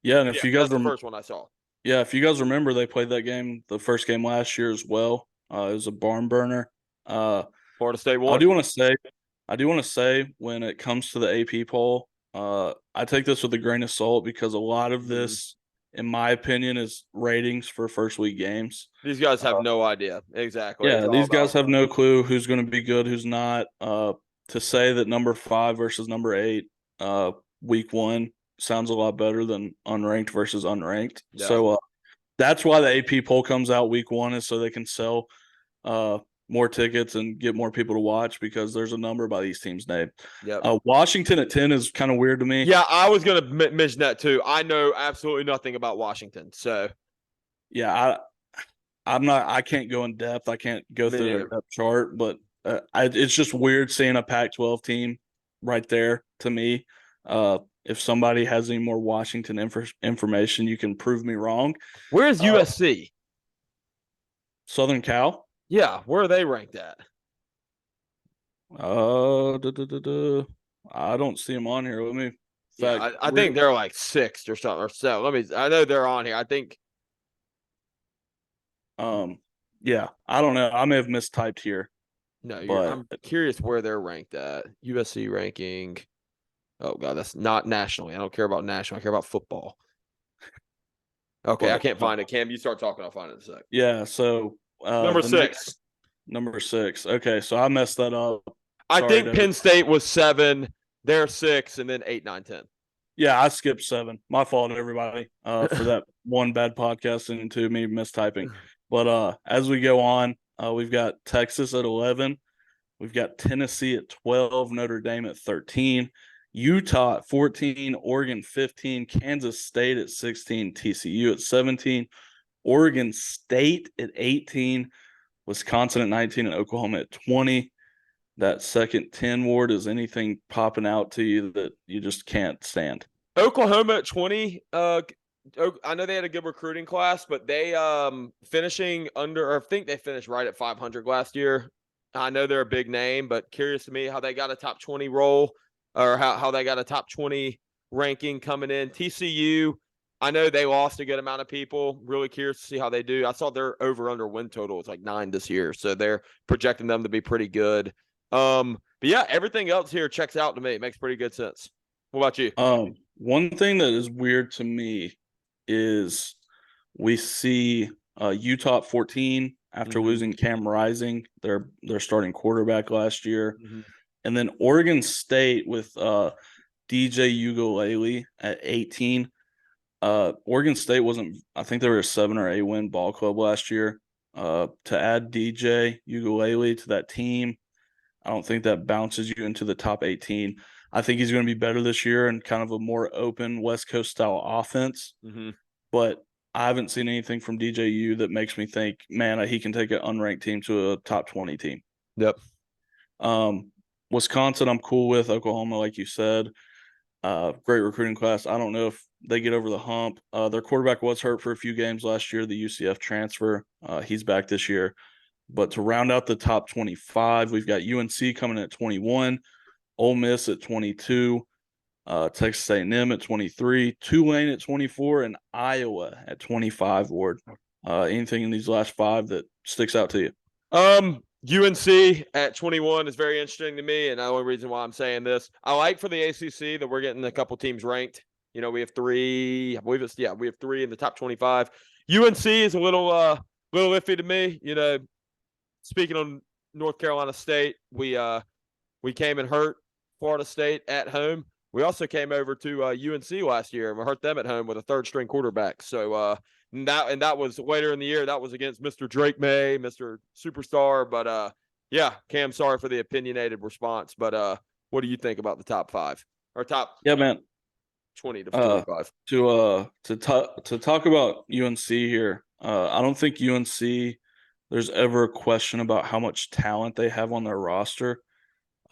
Yeah, and if you guys that's the first one I saw. Yeah, if you guys remember, they played that game, the first game last year as well. It was a barn burner. Florida State won. I do want to say when it comes to the AP poll, I take this with a grain of salt because a lot of this, in my opinion, is ratings for first week games. These guys have no idea. Exactly. Yeah, these guys have no clue who's going to be good, who's not. To say that number 5 versus number 8, week 1 sounds a lot better than unranked versus unranked. Yeah. So that's why the AP poll comes out week 1 is so they can sell more tickets and get more people to watch because there's a number by these teams' name. Yep. Washington at 10 is kind of weird to me. Yeah, I was going to mention that too. I know absolutely nothing about Washington. So, yeah, I can't go in depth. I can't go through their depth chart, but it's just weird seeing a Pac-12 team right there to me. If somebody has any more Washington information, you can prove me wrong. Where's USC? Southern Cal? Yeah, where are they ranked at? I don't see them on here. Let me. I think they're like 6th or something or so. I know they're on here. I think. Yeah, I don't know. I may have mistyped here. No, I'm curious where they're ranked at. USC ranking. Oh, God, that's not nationally. I don't care about national. I care about football. Okay, I can't find it. Cam, you start talking. I'll find it in a sec. Yeah, so. Number 6. Number 6. Okay, so I messed that up. I think Penn State was 7. They're 6, and then 8, 9, 10. Yeah, I skipped 7. My fault, everybody, for that one bad podcast and 2 me mistyping. But as we go on, we've got Texas at 11. We've got Tennessee at 12, Notre Dame at 13, Utah at 14, Oregon 15, Kansas State at 16, TCU at 17, Oregon State at 18, Wisconsin at 19, and Oklahoma at 20. That second 10, Ward, is anything popping out to you that you just can't stand? Oklahoma at 20. I know they had a good recruiting class, but they finishing under, or I think they finished right at 500 last year. I know they're a big name, but curious to me how they got a top 20 role or how they got a top 20 ranking coming in. TCU, I know they lost a good amount of people. Really curious to see how they do. I saw their over-under win total was like 9 this year, so they're projecting them to be pretty good. But yeah, everything else here checks out to me. It makes pretty good sense. What about you? One thing that is weird to me is we see Utah at 14 after losing Cam Rising, their starting quarterback last year. And then Oregon State with DJ Uiagalelei at 18. Oregon State wasn't – I think they were a 7 or 8 win ball club last year. To add DJ Uiagalelei to that team, I don't think that bounces you into the top 18. I think he's going to be better this year and kind of a more open West Coast style offense. But I haven't seen anything from DJU that makes me think, man, he can take an unranked team to a top 20 team. Yep. Wisconsin, I'm cool with. Oklahoma, like you said, great recruiting class. I don't know if they get over the hump. Their quarterback was hurt for a few games last year, the UCF transfer. He's back this year. But to round out the top 25, we've got UNC coming in at 21, Ole Miss at 22, Texas A&M at 23, Tulane at 24, and Iowa at 25, Ward. Anything in these last 5 that sticks out to you? UNC at 21 is very interesting to me, and the only reason why I'm saying this, I like for the ACC that we're getting a couple teams ranked. We have 3. I believe we have 3 in the top 25. UNC is a little iffy to me. Speaking on North Carolina State, we came and hurt Florida State at home. We also came over to UNC last year and we hurt them at home with a third-string quarterback. So that was later in the year. That was against Mr. Drake May, Mr. Superstar. But yeah, Cam, sorry for the opinionated response. But what do you think about the top 5 or top? Yeah, man. 20 to 25. To talk about UNC here, I don't think UNC. There's ever a question about how much talent they have on their roster.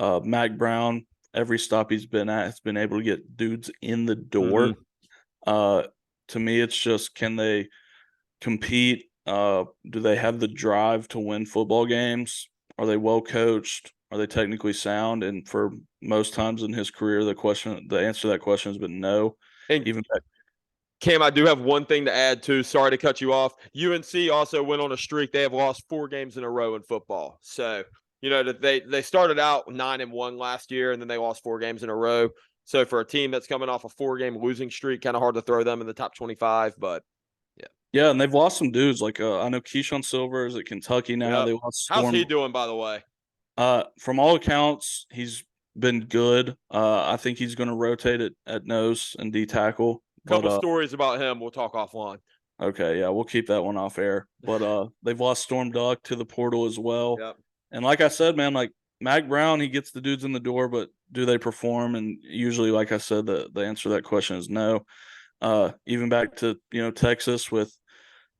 Mac Brown, every stop he's been at, has been able to get dudes in the door. To me, it's just, can they compete? Do they have the drive to win football games? Are they well coached? Are they technically sound? And for most times in his career, the answer to that question has been no. And even back. Cam, I do have one thing to add too. Sorry to cut you off. UNC also went on a streak. They have lost 4 games in a row in football. So, they started out 9-1 last year, and then they lost 4 games in a row. So for a team that's coming off a 4-game losing streak, kind of hard to throw them in the top 25. But yeah, yeah, and they've lost some dudes. Like I know Keyshawn Silver is at Kentucky now. Yep. They lost Storm. How's he doing, by the way? From all accounts, he's been good. I think he's going to rotate at nose and D tackle. Couple stories about him. We'll talk offline. Okay, yeah, we'll keep that one off air. But they've lost Storm Duck to the portal as well. Yep. And like I said, man, like Mac Brown, he gets the dudes in the door, but do they perform? And usually, like I said, the answer to that question is no. Even back to Texas with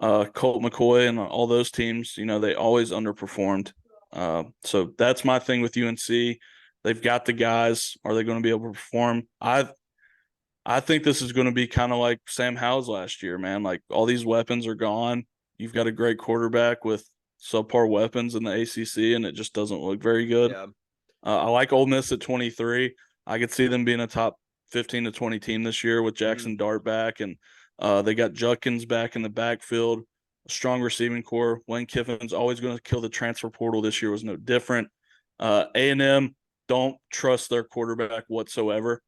Colt McCoy and all those teams, they always underperformed. So that's my thing with UNC. They've got the guys. Are they going to be able to perform? I think this is going to be kind of like Sam Howell's last year, man. Like, all these weapons are gone. You've got a great quarterback with subpar weapons in the ACC, and it just doesn't look very good. Yeah. I like Ole Miss at 23. I could see them being a top 15 to 20 team this year with Jackson Dart back, and they got Judkins back in the backfield, a strong receiving core. Lane Kiffin's always going to kill the transfer portal. This year was no different. A&M, don't trust their quarterback whatsoever.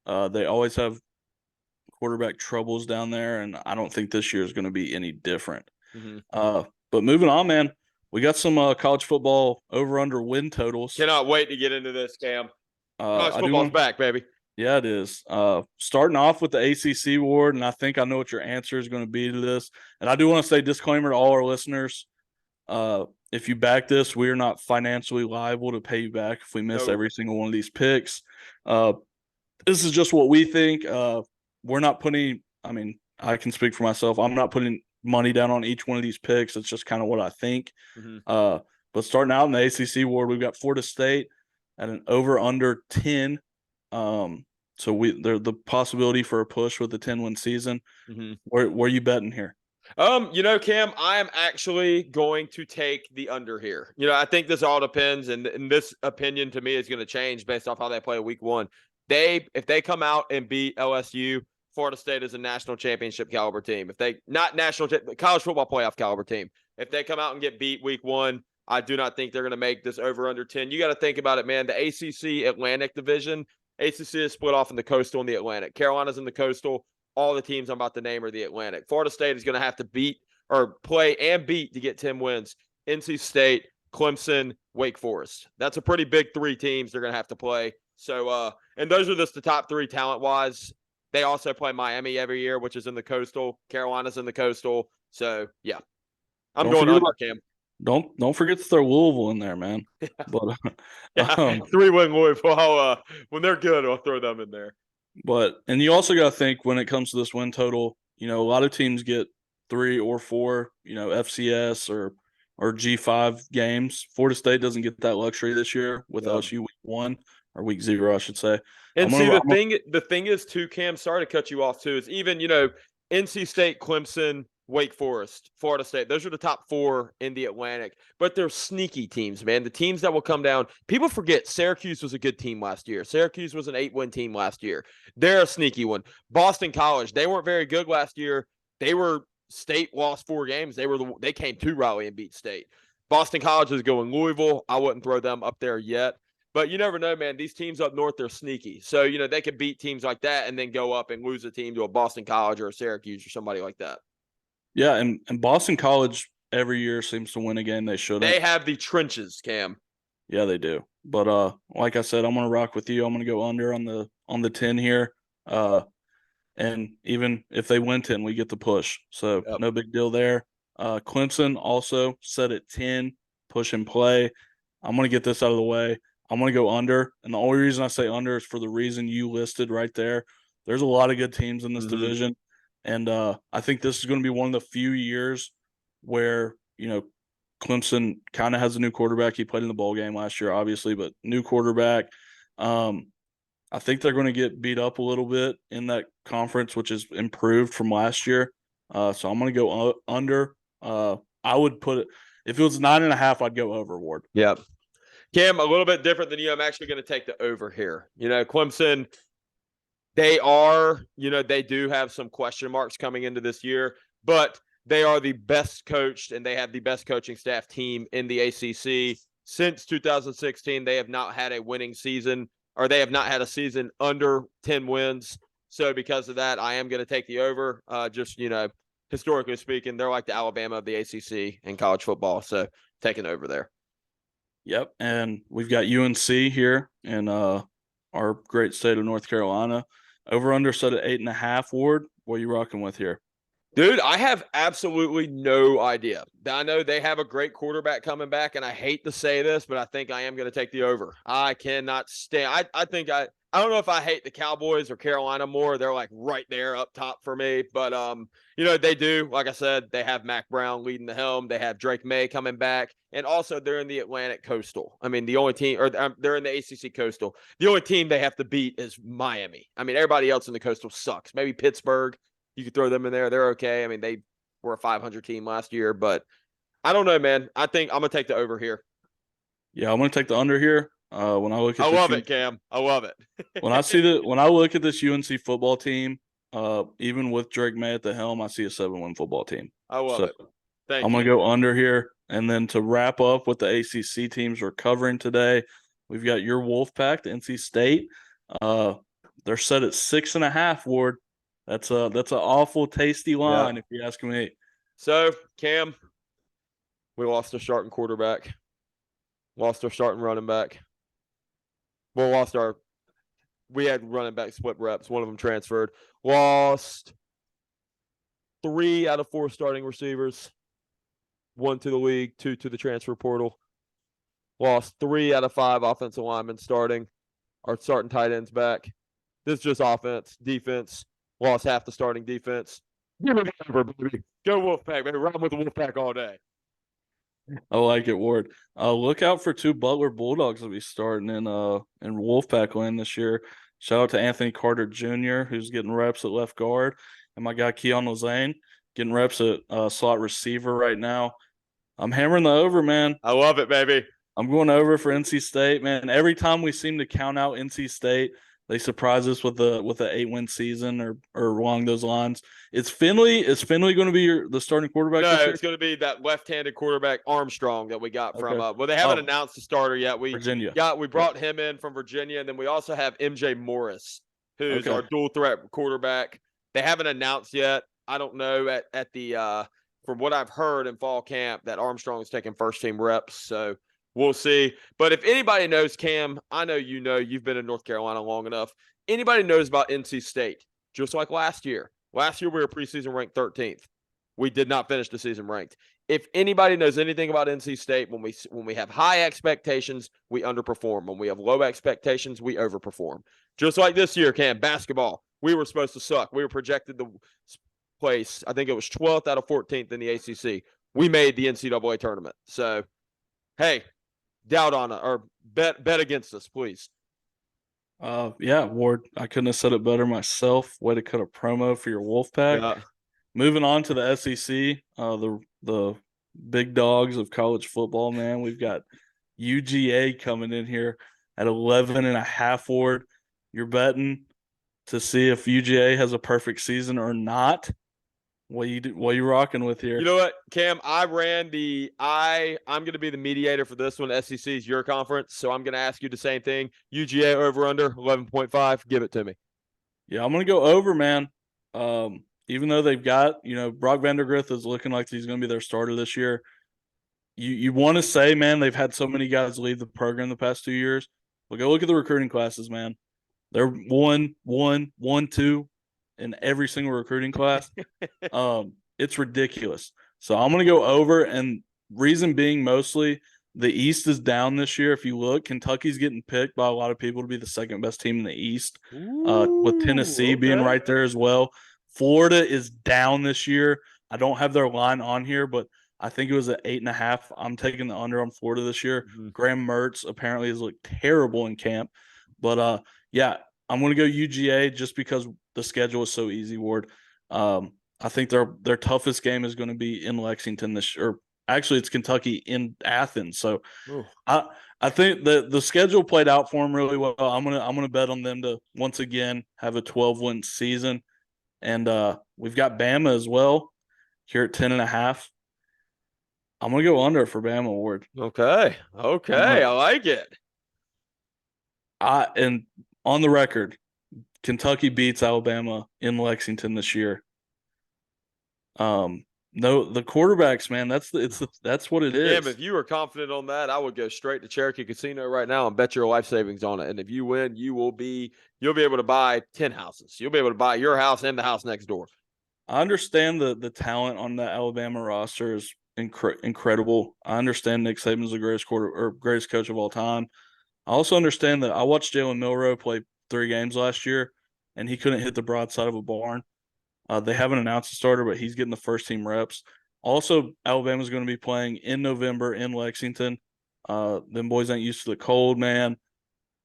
They always have quarterback troubles down there, and I don't think this year is going to be any different. But moving on, man, we got some college football over-under win totals. Cannot wait to get into this, Cam. College football's back, baby. Yeah, it is. Starting off with the ACC award, and I think I know what your answer is going to be to this. And I do want to say disclaimer to all our listeners. If you back this, we are not financially liable to pay you back if we miss every single one of these picks. This is just what we think. We're not putting – I mean, I can speak for myself. I'm not putting money down on each one of these picks. It's just kind of what I think. But starting out in the ACC award, we've got Florida State at an over-under 10. So there's the possibility for a push with the 10-win season. Where are you betting here? Cam, I am actually going to take the under here. I think this all depends, and this opinion to me is going to change based off how they play week 1. If they come out and beat LSU, Florida State is a national championship caliber team. If they not national college football playoff caliber team, if they come out and get beat week 1, I do not think they're going to make this over under 10. You got to think about it, man. The ACC Atlantic division, ACC is split off in the Coastal and the Atlantic. Carolina's in the Coastal. All the teams I'm about to name are the Atlantic. Florida State is going to have to beat or play and beat to get 10 wins. NC State, Clemson, Wake Forest. That's a pretty big 3 teams they're going to have to play. So, and those are just the top 3 talent-wise. They also play Miami every year, which is in the Coastal. Carolina's in the Coastal. So, yeah. I'm going under, Cam. Don't forget to throw Louisville in there, man. But 3-win Louisville. When they're good, I'll throw them in there. And you also got to think when it comes to this win total, a lot of teams get 3 or 4, FCS or G5 games. Florida State doesn't get that luxury this year with LSU week 1 or week 0, I should say. And the thing is too, Cam, sorry to cut you off too, is even, NC State, Clemson, Wake Forest, Florida State, those are the top 4 in the Atlantic. But they're sneaky teams, man. The teams that will come down. People forget Syracuse was a good team last year. Syracuse was an 8-win team last year. They're a sneaky one. Boston College, they weren't very good last year. State lost 4 games. They came to Raleigh and beat State. Boston College is going Louisville. I wouldn't throw them up there yet. But you never know, man. These teams up north, they're sneaky. So, they could beat teams like that and then go up and lose a team to a Boston College or a Syracuse or somebody like that. Yeah, and Boston College every year seems to win a game they shouldn't. They have the trenches, Cam. Yeah, they do. But like I said, I'm gonna rock with you. I'm gonna go under on the 10 here. And even if they win 10, we get the push. So no big deal there. Clemson also set at 10, push and play. I'm gonna get this out of the way. I'm gonna go under, and the only reason I say under is for the reason you listed right there. There's a lot of good teams in this division, and I think this is going to be one of the few years where Clemson kind of has a new quarterback. He played in the bowl game last year, obviously, but new quarterback. I think they're going to get beat up a little bit in that conference, which is improved from last year. So I'm going to go under. I would put it if it was 9.5, I'd go over, Ward. Yep. Cam, a little bit different than you. I'm actually going to take the over here. Clemson, they do have some question marks coming into this year, but they are the best coached and they have the best coaching staff team in the ACC. Since 2016, they have not had a winning season, or they have not had a season under 10 wins. So because of that, I am going to take the over. Historically speaking, they're like the Alabama of the ACC in college football. So taking over there. Yep, and we've got UNC here in our great state of North Carolina. Over under set at 8.5. Ward, what are you rocking with here? Dude, I have absolutely no idea. I know they have a great quarterback coming back, and I hate to say this, but I think I am going to take the over. I cannot stand. I don't know if I hate the Cowboys or Carolina more. They're like right there up top for me. But, they do. Like I said, they have Mac Brown leading the helm. They have Drake May coming back. And also they're in the Atlantic Coastal. I mean, the only team – or they're in the ACC Coastal. The only team they have to beat is Miami. I mean, everybody else in the Coastal sucks. Maybe Pittsburgh. You could throw them in there. They're okay. I mean, they were a 500 team last year. But I don't know, man. I think I'm going to take the over here. Yeah, I'm going to take the under here. When I look at I love it, Cam. I love it. when I look at this UNC football team, even with Drake May at the helm, I see a 7-win football team. I love it. I'm going to go under here. And then to wrap up with the ACC teams we're covering today, we've got your Wolfpack, the NC State. They're set at 6.5, Ward. That's an awful tasty line, if you ask me. So, Cam, we lost our starting quarterback, lost our starting running back. Well, we had running back split reps. One of them transferred. Lost 3 out of 4 starting receivers. 1 to the league, 2 to the transfer portal. Lost 3 out of 5 offensive linemen starting. Our starting tight ends back. This is just offense, defense. Lost half the starting defense. Give it over, baby. Go Wolfpack, baby. Run with the Wolfpack all day. I like it, Ward. Look out for 2 Butler Bulldogs to be starting in Wolfpack land this year. Shout out to Anthony Carter Jr., who's getting reps at left guard, and my guy Keon Lezane getting reps at slot receiver right now. I'm hammering the over, man. I love it, baby. I'm going over for NC State, man. Every time we seem to count out NC State, they surprise us with an 8-win season or along those lines. Is Finley going to be the starting quarterback? No, it's going to be that left-handed quarterback Armstrong that we got from. Well, they haven't announced the starter yet. We brought him in from Virginia, and then we also have MJ Morris, who's our dual threat quarterback. They haven't announced yet. I don't know at the from what I've heard in fall camp that Armstrong is taking first team reps. So we'll see. But if anybody knows, Cam, I know you've been in North Carolina long enough. Anybody knows about NC State, just like last year. Last year we were preseason ranked 13th. We did not finish the season ranked. If anybody knows anything about NC State, when we have high expectations, we underperform. When we have low expectations, we overperform. Just like this year, Cam, basketball. We were supposed to suck. We were projected to place, I think it was 12th out of 14th in the ACC. We made the NCAA tournament. So, hey, doubt on it or bet against us, please. Yeah, Ward, I couldn't have said it better myself. Way to cut a promo for your Wolfpack. Yeah. Moving on to the SEC, the big dogs of college football, man. We've got UGA coming in here at 11.5, Ward. You're betting to see if UGA has a perfect season or not. What you rocking with here? You know what, Cam? I'm going to be the mediator for this one. SEC is your conference, so I'm going to ask you the same thing. UGA over under 11.5. Give it to me. Yeah, I'm gonna go over, man. Even though they've got, Brock Vandergrift is looking like he's gonna be their starter this year. You want to say, man, they've had so many guys leave the program the past 2 years. But go look at the recruiting classes, man. They're 1-1-1-2 in every single recruiting class. It's ridiculous. So I'm gonna go over, and reason being mostly the East is down this year. If you look, Kentucky's getting picked by a lot of people to be the second best team in the East, with Tennessee being right there as well. Florida is down this year. I don't have their line on here, but I think it was at 8.5. I'm taking the under on Florida this year. Mm-hmm. Graham Mertz apparently has looked terrible in camp. But, yeah, I'm going to go UGA just because the schedule is so easy, Ward. I think their toughest game is going to be in Lexington this year. Actually, it's Kentucky in Athens. So I think the schedule played out for them really well. I'm gonna bet on them to once again have a 12-win season, and we've got Bama as well here at 10.5. I'm gonna go under for Bama, Ward. Okay, I like it. And on the record, Kentucky beats Alabama in Lexington this year. No, the quarterbacks, man. That's what it is. Damn, if you were confident on that, I would go straight to Cherokee Casino right now and bet your life savings on it. And if you win, you'll be able to buy 10 houses. You'll be able to buy your house and the house next door. I understand the talent on the Alabama roster is incredible. I understand Nick Saban's the greatest coach of all time. I also understand that I watched Jalen Milroe play 3 games last year, and he couldn't hit the broadside of a barn. They haven't announced a starter, but he's getting the first team reps. Also, Alabama's going to be playing in November in Lexington. Them boys ain't used to the cold, man.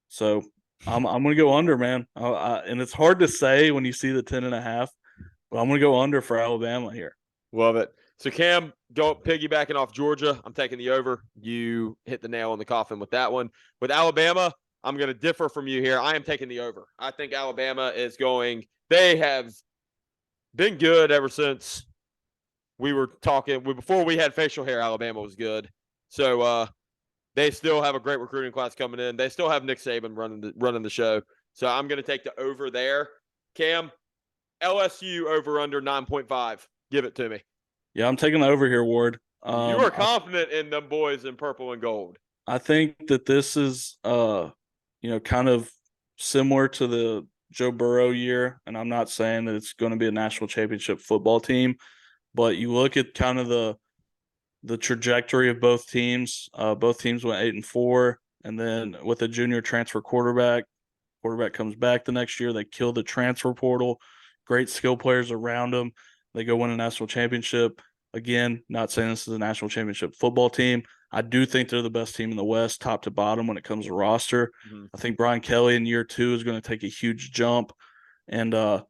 So I'm going to go under, man. And it's hard to say when you see the 10.5, but I'm going to go under for Alabama here. Love it. So Cam, go piggybacking off Georgia. I'm taking the over. You hit the nail on the coffin with that one. With Alabama, I'm going to differ from you here. I am taking the over. I think Alabama is going. They have been good ever since we were talking. Before we had facial hair, Alabama was good. So they still have a great recruiting class coming in. They still have Nick Saban running the show. So I'm going to take the over there. Cam, LSU over under 9.5. Give it to me. Yeah, I'm taking the over here, Ward. You are confident in them boys in purple and gold. I think that this is, kind of similar to the Joe Burrow year, and I'm not saying that it's going to be a national championship football team, but you look at kind of the trajectory of both teams. Both teams went 8-4, and then with a junior transfer quarterback comes back the next year. They kill the transfer portal. Great skill players around them. They go win a national championship. Again, not saying this is a national championship football team. I do think they're the best team in the West, top to bottom, when it comes to roster. Mm-hmm. I think Brian Kelly in year 2 is going to take a huge jump. And, to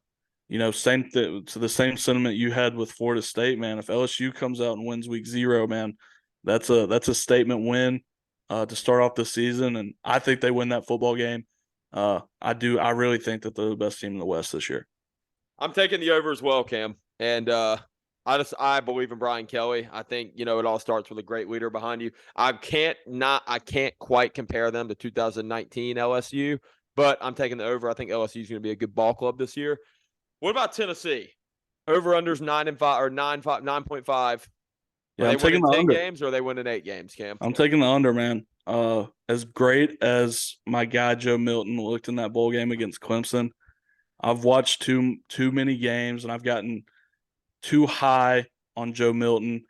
the same sentiment you had with Florida State, man. If LSU comes out and wins week 0, man, that's a statement win to start off the season. And I think they win that football game. I really think that they're the best team in the West this year. I'm taking the over as well, Cam. And I believe in Brian Kelly. I think, it all starts with a great leader behind you. I can't quite compare them to 2019 LSU, but I'm taking the over. I think LSU is going to be a good ball club this year. What about Tennessee? Over unders 9.5 or 9.5. Yeah, I'm taking the 10 under. games or are they winning 8 games, Cam? I'm taking the under, man. As great as my guy Joe Milton looked in that bowl game against Clemson, I've watched too many games and I've gotten too high on Joe Milton.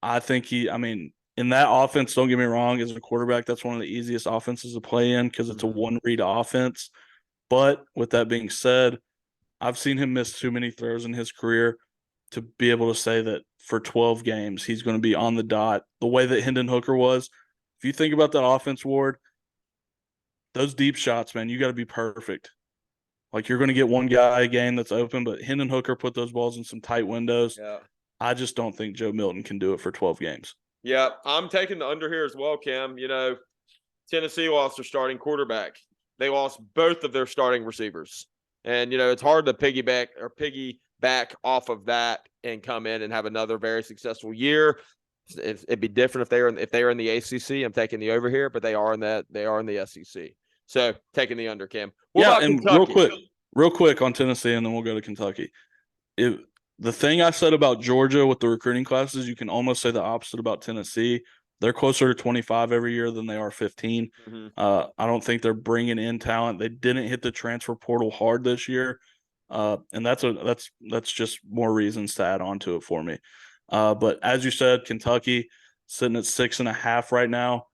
I think in that offense, don't get me wrong, as a quarterback, that's one of the easiest offenses to play in because it's a one-read offense. But with that being said, I've seen him miss too many throws in his career to be able to say that for 12 games he's going to be on the dot the way that Hendon Hooker was. If you think about that offense, Ward, those deep shots, man, you got to be perfect. Like, you're going to get one guy a game that's open, but Hendon Hooker put those balls in some tight windows. Yeah. I just don't think Joe Milton can do it for 12 games. Yeah, I'm taking the under here as well, Cam. Tennessee lost their starting quarterback. They lost both of their starting receivers. And, it's hard to piggy back off of that and come in and have another very successful year. It'd be different if they are in the ACC. I'm taking the over here, but they are in the SEC. So taking the under, Cam. What about and Kentucky? real quick on Tennessee, and then we'll go to Kentucky. The thing I said about Georgia with the recruiting classes, you can almost say the opposite about Tennessee. They're closer to 25 every year than they are 15. Mm-hmm. I don't think they're bringing in talent. They didn't hit the transfer portal hard this year, and that's just more reasons to add on to it for me. But as you said, Kentucky sitting at 6.5 right now.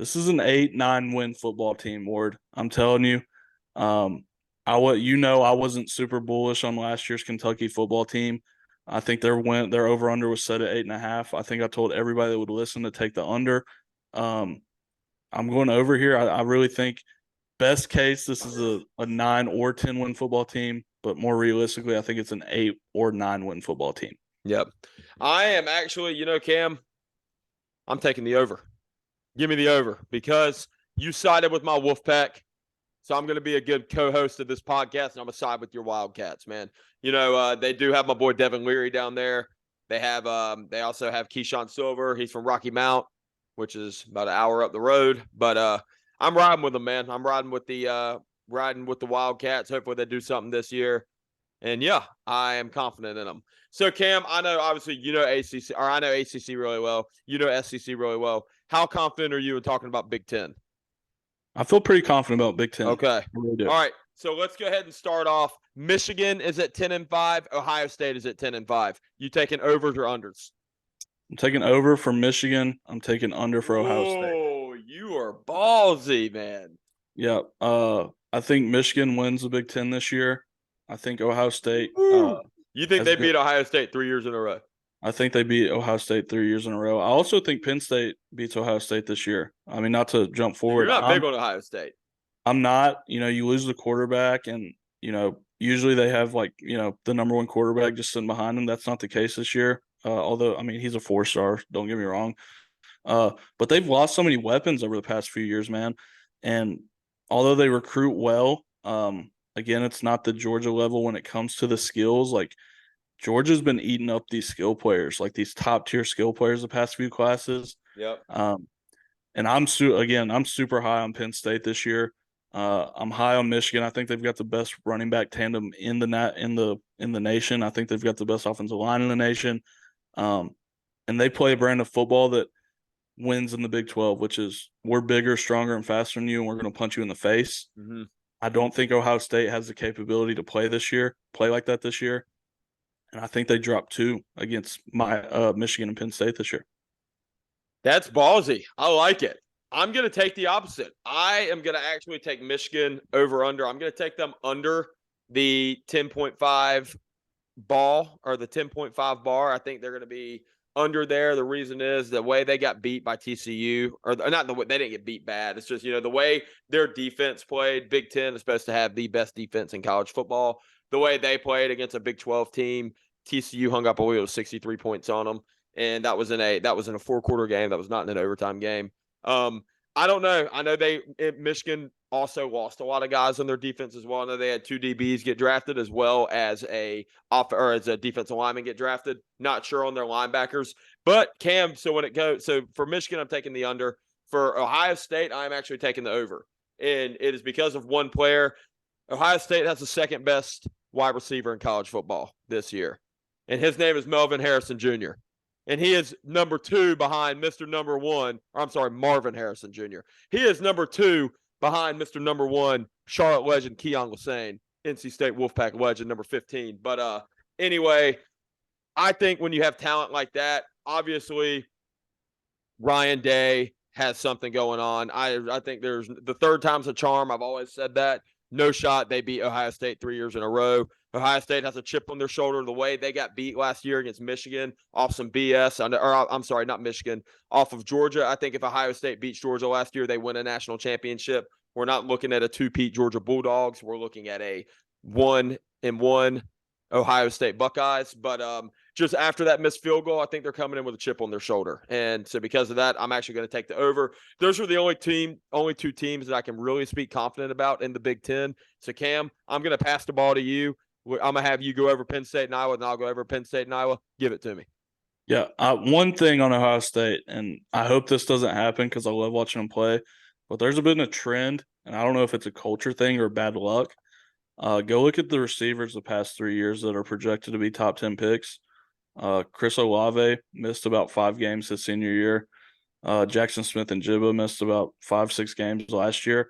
This is an 8-9 win football team, Ward. I'm telling you. I wasn't super bullish on last year's Kentucky football team. I think their over under was set at 8.5. I think I told everybody that would listen to take the under. I'm going over here. I really think best case this is a 9 or 10 win football team, but more realistically, I think it's an 8 or 9 win football team. Yep. I am actually, Cam, I'm taking the over. Give me the over because you sided with my Wolfpack. So I'm going to be a good co-host of this podcast, and I'm going to side with your Wildcats, man. They do have my boy Devin Leary down there. They also have Keyshawn Silver. He's from Rocky Mount, which is about an hour up the road. But I'm riding with them, man. I'm riding with the Wildcats. Hopefully they do something this year. And yeah, I am confident in them. So Cam, I know obviously I know ACC really well. You know SEC really well. How confident are you in talking about Big Ten? I feel pretty confident about Big Ten. Okay. Really all right. So let's go ahead and start off. Michigan is at 10-5. Ohio State is at 10-5. You taking overs or unders? I'm taking over for Michigan. I'm taking under for Ohio State. Oh, you are ballsy, man. Yeah. I think Michigan wins the Big Ten this year. I think Ohio State. You think they beat Ohio State 3 years in a row? I think they beat Ohio State 3 years in a row. I also think Penn State beats Ohio State this year. I mean, not to jump forward. You're not big on Ohio State. I'm not. You lose the quarterback, and, usually they have, the number one quarterback just sitting behind them. That's not the case this year. Although, I mean, he's a 4-star. Don't get me wrong. But they've lost so many weapons over the past few years, man. And although they recruit well, again, it's not the Georgia level when it comes to the skills. Georgia's been eating up these skill players, these top-tier skill players the past few classes. Yep. And I'm super high on Penn State this year. I'm high on Michigan. I think they've got the best running back tandem in the nation. I think they've got the best offensive line in the nation. And they play a brand of football that wins in the Big 12, which is we're bigger, stronger, and faster than you, and we're going to punch you in the face. Mm-hmm. I don't think Ohio State has the capability to play like that this year. And I think they dropped 2 against my Michigan and Penn State this year. That's ballsy. I like it. I'm going to take the opposite. I am going to actually take Michigan over under. I'm going to take them under the 10.5 ball or the 10.5 bar. I think they're going to be under there. The reason is the way they got beat by TCU, or not the way they didn't get beat bad. It's just, the way their defense played. Big Ten is supposed to have the best defense in college football. The way they played against a Big 12 team, TCU hung up a wheel of 63 points on them. And that was in a 4-quarter game. That was not in an overtime game. I don't know. I know Michigan also lost a lot of guys on their defense as well. I know they had 2 DBs get drafted as well as a defensive lineman get drafted. Not sure on their linebackers. But Cam, so for Michigan, I'm taking the under. For Ohio State, I'm actually taking the over. And it is because of one player. Ohio State has the second best wide receiver in college football this year. And his name is Melvin Harrison Jr. And he is number 2 behind Mr. Number 1. Marvin Harrison Jr. He is number 2 behind Mr. Number 1, Charlotte legend Keon Lassane, NC State Wolfpack legend number 15. But anyway, I think when you have talent like that, obviously Ryan Day has something going on. I think there's the third time's a charm. I've always said that. No shot they beat Ohio State 3 years in a row. Ohio State has a chip on their shoulder the way they got beat last year against Michigan off some BS. Not Michigan, off of Georgia. I think if Ohio State beats Georgia last year, they win a national championship. We're not looking at a 2-peat Georgia Bulldogs. We're looking at a 1-1 Ohio State Buckeyes. But just after that missed field goal, I think they're coming in with a chip on their shoulder. And so because of that, I'm actually going to take the over. Those are the only 2 teams that I can really speak confident about in the Big Ten. So Cam, I'm going to pass the ball to you. I'm gonna have you go over Penn State and Iowa, and I'll go over Penn State and Iowa. Give it to me. Yeah, one thing on Ohio State, and I hope this doesn't happen because I love watching them play, but there's been a trend, and I don't know if it's a culture thing or bad luck. Go look at the receivers the past 3 years that are projected to be top 10 picks. Chris Olave missed about 5 games his senior year. Jackson Smith and Jibba missed about 5-6 games last year.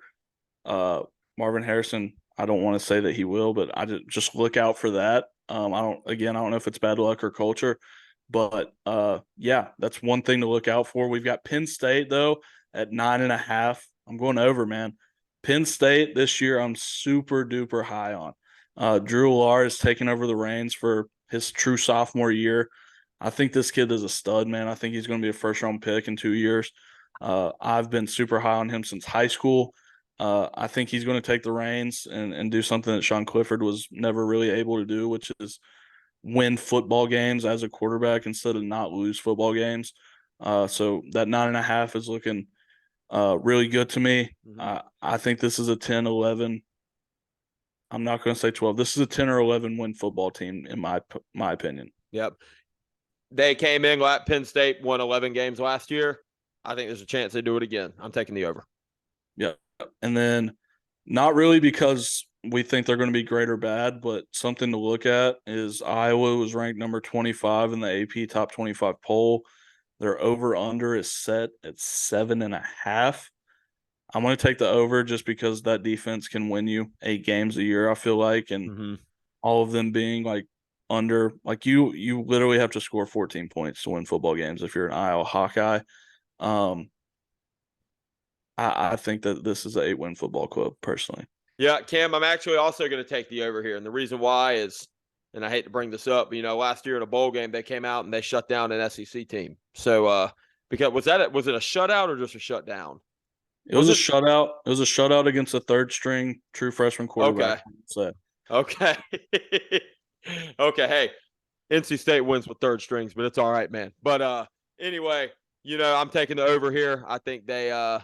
Marvin Harrison, I don't want to say that he will, but I just look out for that. I don't know if it's bad luck or culture, but yeah, that's one thing to look out for. We've got Penn State though at 9.5. I'm going over, man. Penn State this year, I'm super duper high on. Drew Lar is taking over the reins for his true sophomore year. I think this kid is a stud, man. I think he's going to be a first-round pick in 2 years. I've been super high on him since high school. I think he's going to take the reins and do something that Sean Clifford was never really able to do, which is win football games as a quarterback instead of not lose football games. So that 9.5 is looking really good to me. Mm-hmm. I think this is a 10, 11. I'm not going to say 12. This is a 10 or 11 win football team, in my opinion. Yep. They came in, Penn State won 11 games last year. I think there's a chance they do it again. I'm taking the over. Yeah. And then not really because we think they're going to be great or bad, but something to look at is Iowa was ranked number 25 in the AP top 25 poll. Their over-under is set at 7.5. I'm going to take the over just because that defense can win you 8 games a year, I feel like, and all of them being like under, like you literally have to score 14 points to win football games if you're an Iowa Hawkeye. I think that this is an 8-win football club, personally. Yeah, Cam, I'm actually also going to take the over here. And the reason why is, and I hate to bring this up, but, last year in a bowl game, they came out and they shut down an SEC team. So, because was it a shutout or just a shutdown? It was a shutout. It was a shutout against a third-string true freshman quarterback. Okay. Okay. Hey, NC State wins with third strings, but it's all right, man. But anyway, I'm taking the over here. I think Iowa,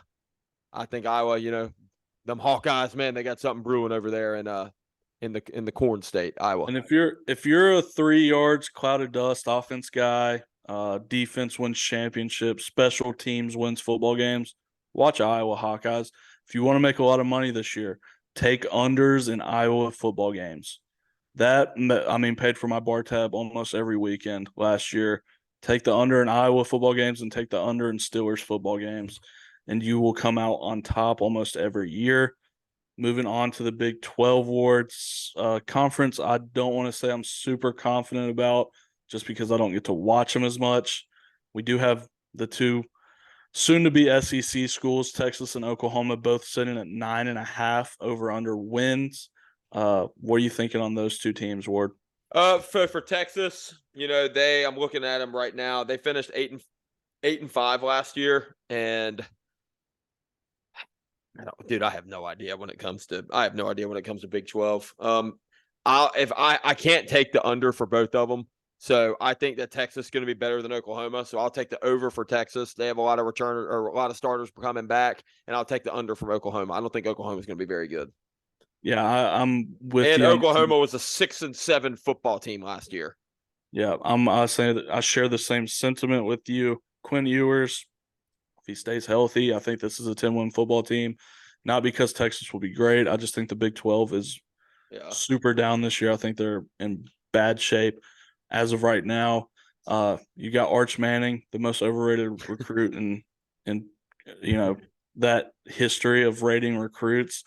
them Hawkeyes, man, they got something brewing over there in the Corn State, Iowa. And if you're a 3 yards cloud of dust offense guy, defense wins championships, special teams wins football games, watch Iowa Hawkeyes. If you want to make a lot of money this year, take unders in Iowa football games. Paid for my bar tab almost every weekend last year. Take the under in Iowa football games and take the under in Steelers football games, and you will come out on top almost every year. Moving on to the Big 12 awards conference, I don't want to say I'm super confident about just because I don't get to watch them as much. We do have the two soon-to-be SEC schools, Texas and Oklahoma, both sitting at 9.5 over/under wins. What are you thinking on those two teams, Ward? For Texas, I'm looking at them right now. They finished 8-5 last year, and I have no idea when it comes to Big 12. I can't take the under for both of them. So I think that Texas is going to be better than Oklahoma. So I'll take the over for Texas. They have a lot of a lot of starters coming back, and I'll take the under from Oklahoma. I don't think Oklahoma is going to be very good. Yeah, I'm with you. And Oklahoma was a 6-7 football team last year. Yeah, I saying that I share the same sentiment with you. Quinn Ewers, if he stays healthy, I think this is a 10-win football team. Not because Texas will be great. I just think the Big 12 is super down this year. I think they're in bad shape as of right now. You got Arch Manning, the most overrated recruit in that history of rating recruits.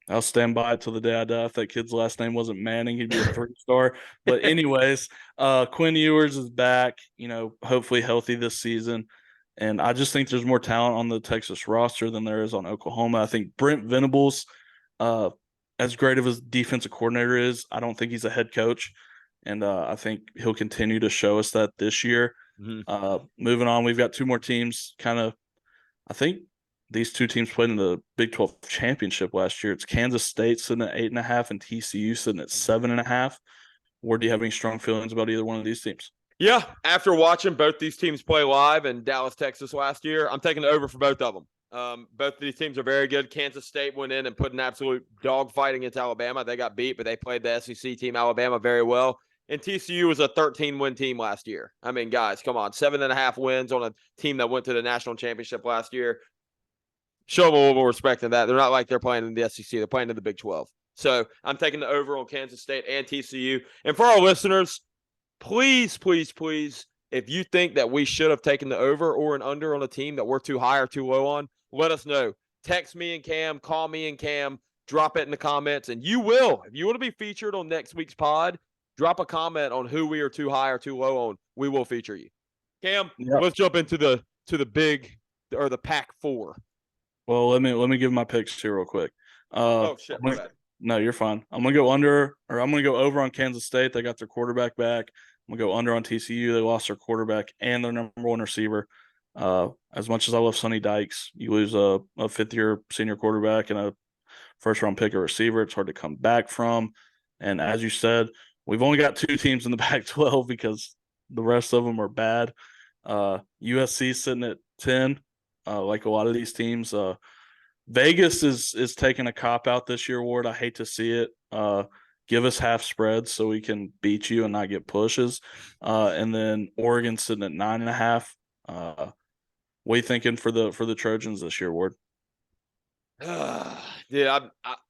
I'll stand by it till the day I die. If that kid's last name wasn't Manning, he'd be a 3-star. But anyways, Quinn Ewers is back, hopefully healthy this season. And I just think there's more talent on the Texas roster than there is on Oklahoma. I think Brent Venables, as great of a defensive coordinator is, I don't think he's a head coach. And I think he'll continue to show us that this year. Mm-hmm. Moving on, we've got 2 more teams I think these 2 teams played in the Big 12 championship last year. It's Kansas State sitting at 8.5 and TCU sitting at 7.5. Or do you have any strong feelings about either one of these teams? Yeah, after watching both these teams play live in Dallas, Texas last year, I'm taking the over for both of them. Both of these teams are very good. Kansas State went in and put an absolute dogfight against Alabama. They got beat, but they played the SEC team Alabama very well. And TCU was a 13-win team last year. I mean, guys, come on. 7.5 wins on a team that went to the national championship last year. Show them a little more respect than that. They're not like they're playing in the SEC. They're playing in the Big 12. So I'm taking the over on Kansas State and TCU. And for our listeners, please, please, please, if you think that we should have taken the over or an under on a team that we're too high or too low on, let us know. Text me and Cam, call me and Cam, drop it in the comments, and you will. If you want to be featured on next week's pod, drop a comment on who we are too high or too low on. We will feature you. Cam, Let's jump into the big or the Pac 4. Well, let me give my picks here real quick. Oh shit! No, you're fine. I'm gonna go over on Kansas State. They got their quarterback back. I'm gonna go under on TCU. They lost their quarterback and their number one receiver. As much as I love Sonny Dykes, you lose a fifth-year senior quarterback and a first-round pick of receiver. It's hard to come back from. And as you said, we've only got 2 teams in the Pac-12 because the rest of them are bad. USC sitting at 10, like a lot of these teams. Vegas is taking a cop-out this year, Ward. I hate to see it. Give us half spreads so we can beat you and not get pushes. And then Oregon sitting at 9.5. What are you thinking for the Trojans this year, Ward? Yeah,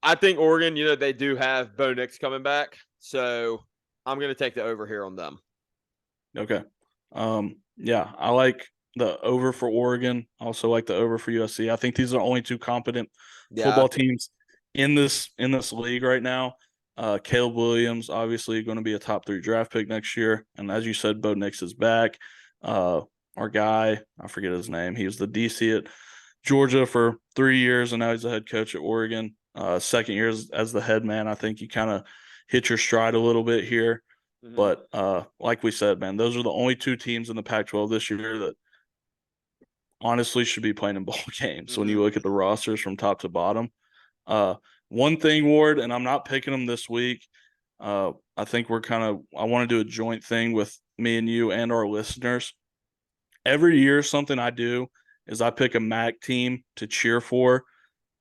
I think Oregon, they do have Bo Nix coming back. So I'm going to take the over here on them. Okay. Yeah, I like the over for Oregon. Also like the over for USC. I think these are the only 2 competent football teams in this league right now. Caleb Williams, obviously going to be a top 3 draft pick next year. And as you said, Bo Nix is back. Our guy, I forget his name. He was the DC at Georgia for 3 years, and now he's the head coach at Oregon. Second year as the head man. I think you kind of hit your stride a little bit here. Mm-hmm. But like we said, man, those are the only 2 teams in the Pac-12 this year that honestly should be playing in bowl games. Mm-hmm. When you look at the rosters from top to bottom. One thing, Ward, and I'm not picking them this week. I think I want to do a joint thing with me and you and our listeners. Every year, something I do is I pick a MAC team to cheer for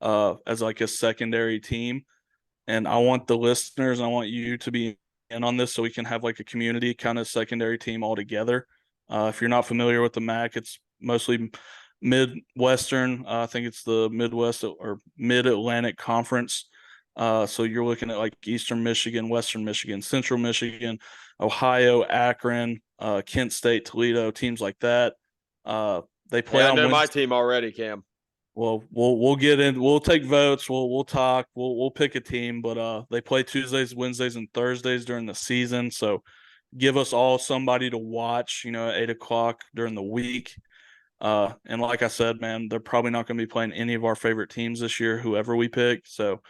as like a secondary team. And I want the listeners, I want you to be in on this so we can have like a community kind of secondary team all together. If you're not familiar with the MAC, it's mostly Midwestern. I think it's the Midwest or Mid-Atlantic Conference. So you're looking at like Eastern Michigan, Western Michigan, Central Michigan, Ohio, Akron, Kent State, Toledo, teams like that. They play on Wednesday. My team already, Cam. Well, we'll get in. We'll take votes. We'll talk. We'll pick a team. But they play Tuesdays, Wednesdays, and Thursdays during the season. So give us all somebody to watch. At 8:00 during the week. And like I said, man, they're probably not going to be playing any of our favorite teams this year, whoever we pick. So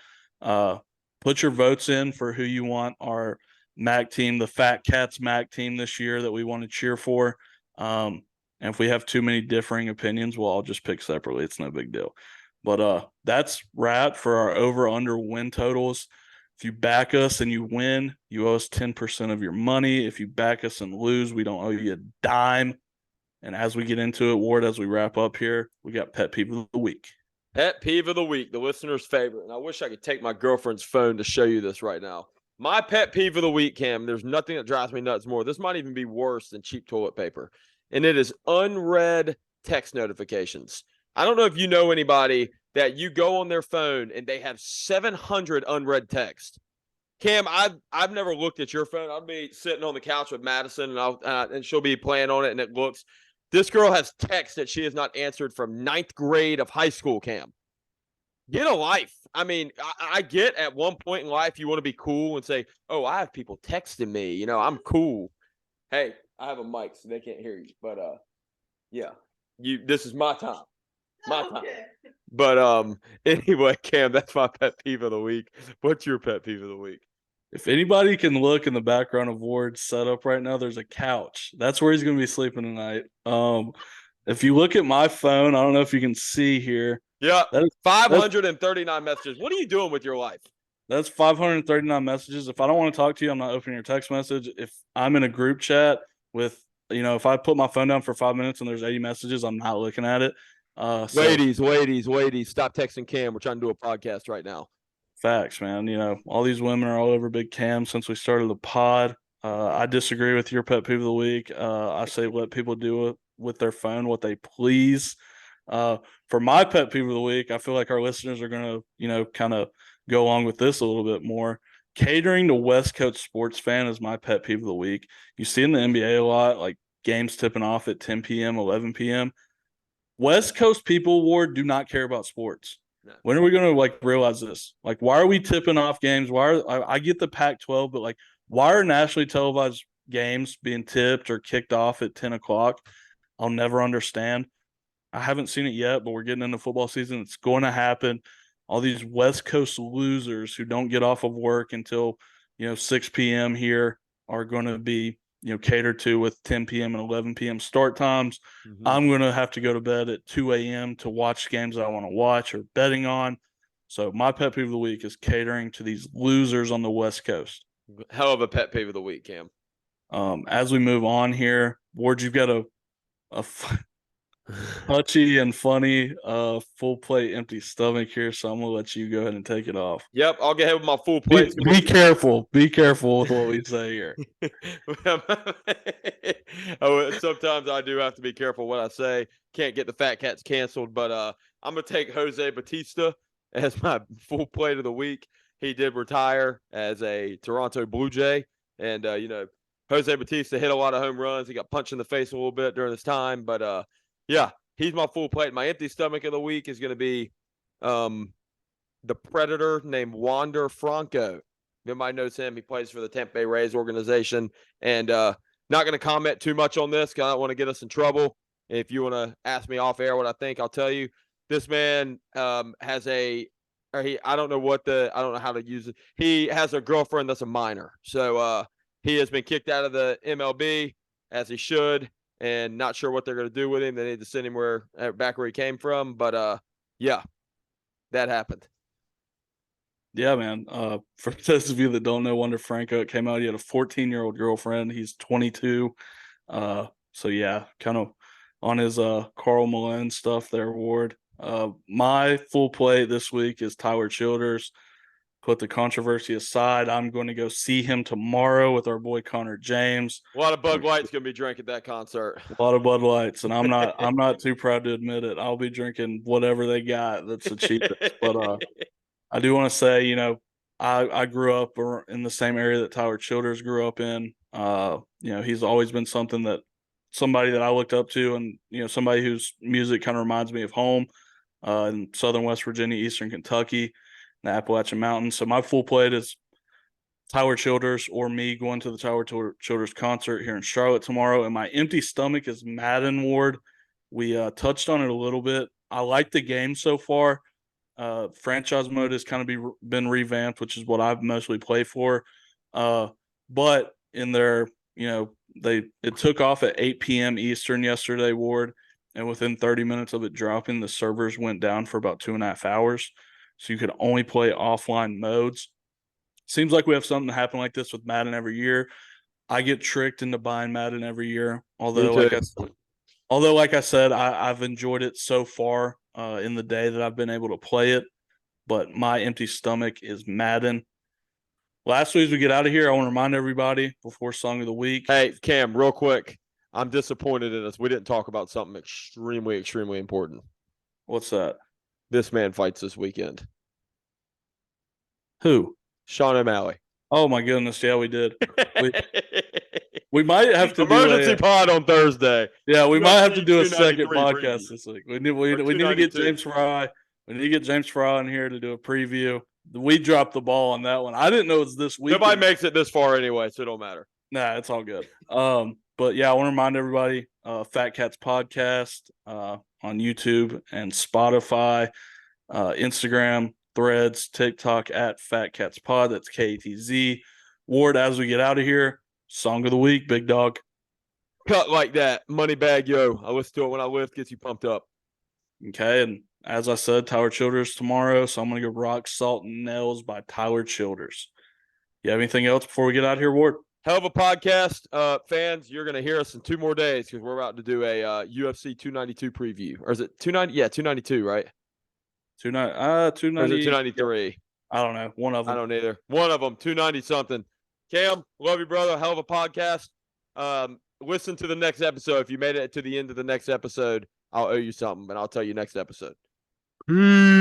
put your votes in for who you want our MAC team, the Fat Katz MAC team this year that we want to cheer for. And if we have too many differing opinions, well, I'll just pick separately. It's no big deal. But that's wrap for our over-under win totals. If you back us and you win, you owe us 10% of your money. If you back us and lose, we don't owe you a dime. And as we get into it, Ward, as we wrap up here, we got Pet Peeve of the Week. Pet Peeve of the Week, the listener's favorite. And I wish I could take my girlfriend's phone to show you this right now. My Pet Peeve of the Week, Cam, there's nothing that drives me nuts more. This might even be worse than cheap toilet paper. And it is unread text notifications. I don't know if you know anybody that you go on their phone and they have 700 unread texts. Cam, I've never looked at your phone. I'll be sitting on the couch with Madison, and she'll be playing on it, and it looks. This girl has texts that she has not answered from 9th grade of high school, Cam. Get a life. I mean, I get at one point in life you want to be cool and say, oh, I have people texting me. I'm cool. Hey, I have a mic, so they can't hear you. But, yeah, this is my time. My time. But anyway, Cam, that's my pet peeve of the week. What's your pet peeve of the week? If anybody can look in the background of Ward's setup right now, there's a couch. That's where he's going to be sleeping tonight. If you look at my phone, I don't know if you can see here. Yeah, 539 messages. What are you doing with your life? That's 539 messages. If I don't want to talk to you, I'm not opening your text message. If I'm in a group chat with, if I put my phone down for 5 minutes and there's 80 messages, I'm not looking at it. Waities. Stop texting Cam. We're trying to do a podcast right now. Facts, man. All these women are all over Big Cam since we started the pod. I disagree with your pet peeve of the week. I say let people do it with their phone what they please. For my pet peeve of the week, I feel like our listeners are going to, kind of go along with this a little bit more. Catering to West Coast sports fan is my pet peeve of the week. You see in the NBA a lot, like games tipping off at 10 p.m., 11 p.m. West Coast people, Ward, do not care about sports. No. When are we going to realize this? Why are we tipping off games? I get the Pac-12, but why are nationally televised games being tipped or kicked off at 10 o'clock? I'll never understand. I haven't seen it yet, but we're getting into football season. It's going to happen. All these West Coast losers who don't get off of work until 6 p.m. here are going to be catered to with 10 p.m. and 11 p.m. start times. Mm-hmm. I'm going to have to go to bed at 2 a.m. to watch games I want to watch or betting on. So my pet peeve of the week is catering to these losers on the West Coast. Hell of a pet peeve of the week, Cam. As we move on here, Ward, you've got a touchy and funny full plate empty stomach here, so I'm gonna let you go ahead and take it off. Yep, I'll get ahead with my full plate. Be careful with what we say here. Sometimes I do have to be careful what I say. Can't get the Fat Katz canceled, but I'm gonna take Jose Bautista as my full plate of the week. He did retire as a Toronto Blue Jay, and Jose Bautista hit a lot of home runs. He got punched in the face a little bit during his time, but yeah, he's my full plate. My empty stomach of the week is going to be the Predator named Wander Franco. Everybody knows him. He plays for the Tampa Bay Rays organization. And not going to comment too much on this because I don't want to get us in trouble. If you want to ask me off air what I think, I'll tell you. This man has I don't know how to use it. He has a girlfriend that's a minor. So he has been kicked out of the MLB, as he should. And not sure what they're going to do with him. They need to send him back where he came from. But, yeah, that happened. Yeah, man. For those of you that don't know Wander Franco, it came out he had a 14-year-old girlfriend. He's 22. So, yeah, kind of on his Carl Malone stuff there, Ward. My full play this week is Tyler Childers. Put the controversy aside, I'm going to go see him tomorrow with our boy Connor James. A lot of Bud Light's going to be drinking at that concert. A lot of Bud Lights, and I'm not too proud to admit it. I'll be drinking whatever they got that's the cheapest. But I do want to say, I grew up in the same area that Tyler Childers grew up in. He's always been somebody that I looked up to, and somebody whose music kind of reminds me of home in Southern West Virginia, Eastern Kentucky, the Appalachian Mountains. So my full plate is Tyler Childers or me going to the Tyler Childers concert here in Charlotte tomorrow. And my empty stomach is Madden, Ward. We touched on it a little bit. I like the game so far. Franchise mode has kind of been revamped, which is what I've mostly played for. But in their, it took off at 8 p.m. Eastern yesterday, Ward. And within 30 minutes of it dropping, the servers went down for about 2.5 hours. So you could only play offline modes. Seems like we have something happen like this with Madden every year. I get tricked into buying Madden every year. Although, like I said, I've enjoyed it so far in the day that I've been able to play it. But my empty stomach is Madden. Lastly, as we get out of here, I want to remind everybody before Song of the Week. Hey, Cam, real quick. I'm disappointed in us. We didn't talk about something extremely, extremely important. What's that? This man fights this weekend. Who? Sean O'Malley. Oh, my goodness. Yeah, we did. We might have to emergency pod on Thursday. Yeah, we might have to do a second podcast this week. We need to get James Fry. We need to get James Fry in here to do a preview. We dropped the ball on that one. I didn't know it was this week. Nobody makes it this far anyway, so it don't matter. Nah, it's all good. But yeah, I want to remind everybody, Fat Katz Podcast on YouTube and Spotify, Instagram, Threads, TikTok at Fat Katz Pod. That's KATZ. Ward, as we get out of here, Song of the Week, big dog. Cut like that. Money bag, yo. I listen to it when I lift, gets you pumped up. Okay, and as I said, Tyler Childers tomorrow, so I'm going to go Rock, Salt, and Nails by Tyler Childers. You have anything else before we get out of here, Ward? Hell of a podcast. Fans, you're going to hear us in 2 more days because we're about to do a UFC 292 preview. Or is it 290? Yeah, 292, right? 290. Or is it 293? I don't know. One of them. I don't either. One of them, 290 something. Cam, love you, brother. Hell of a podcast. Listen to the next episode. If you made it to the end of the next episode, I'll owe you something, and I'll tell you next episode. Peace.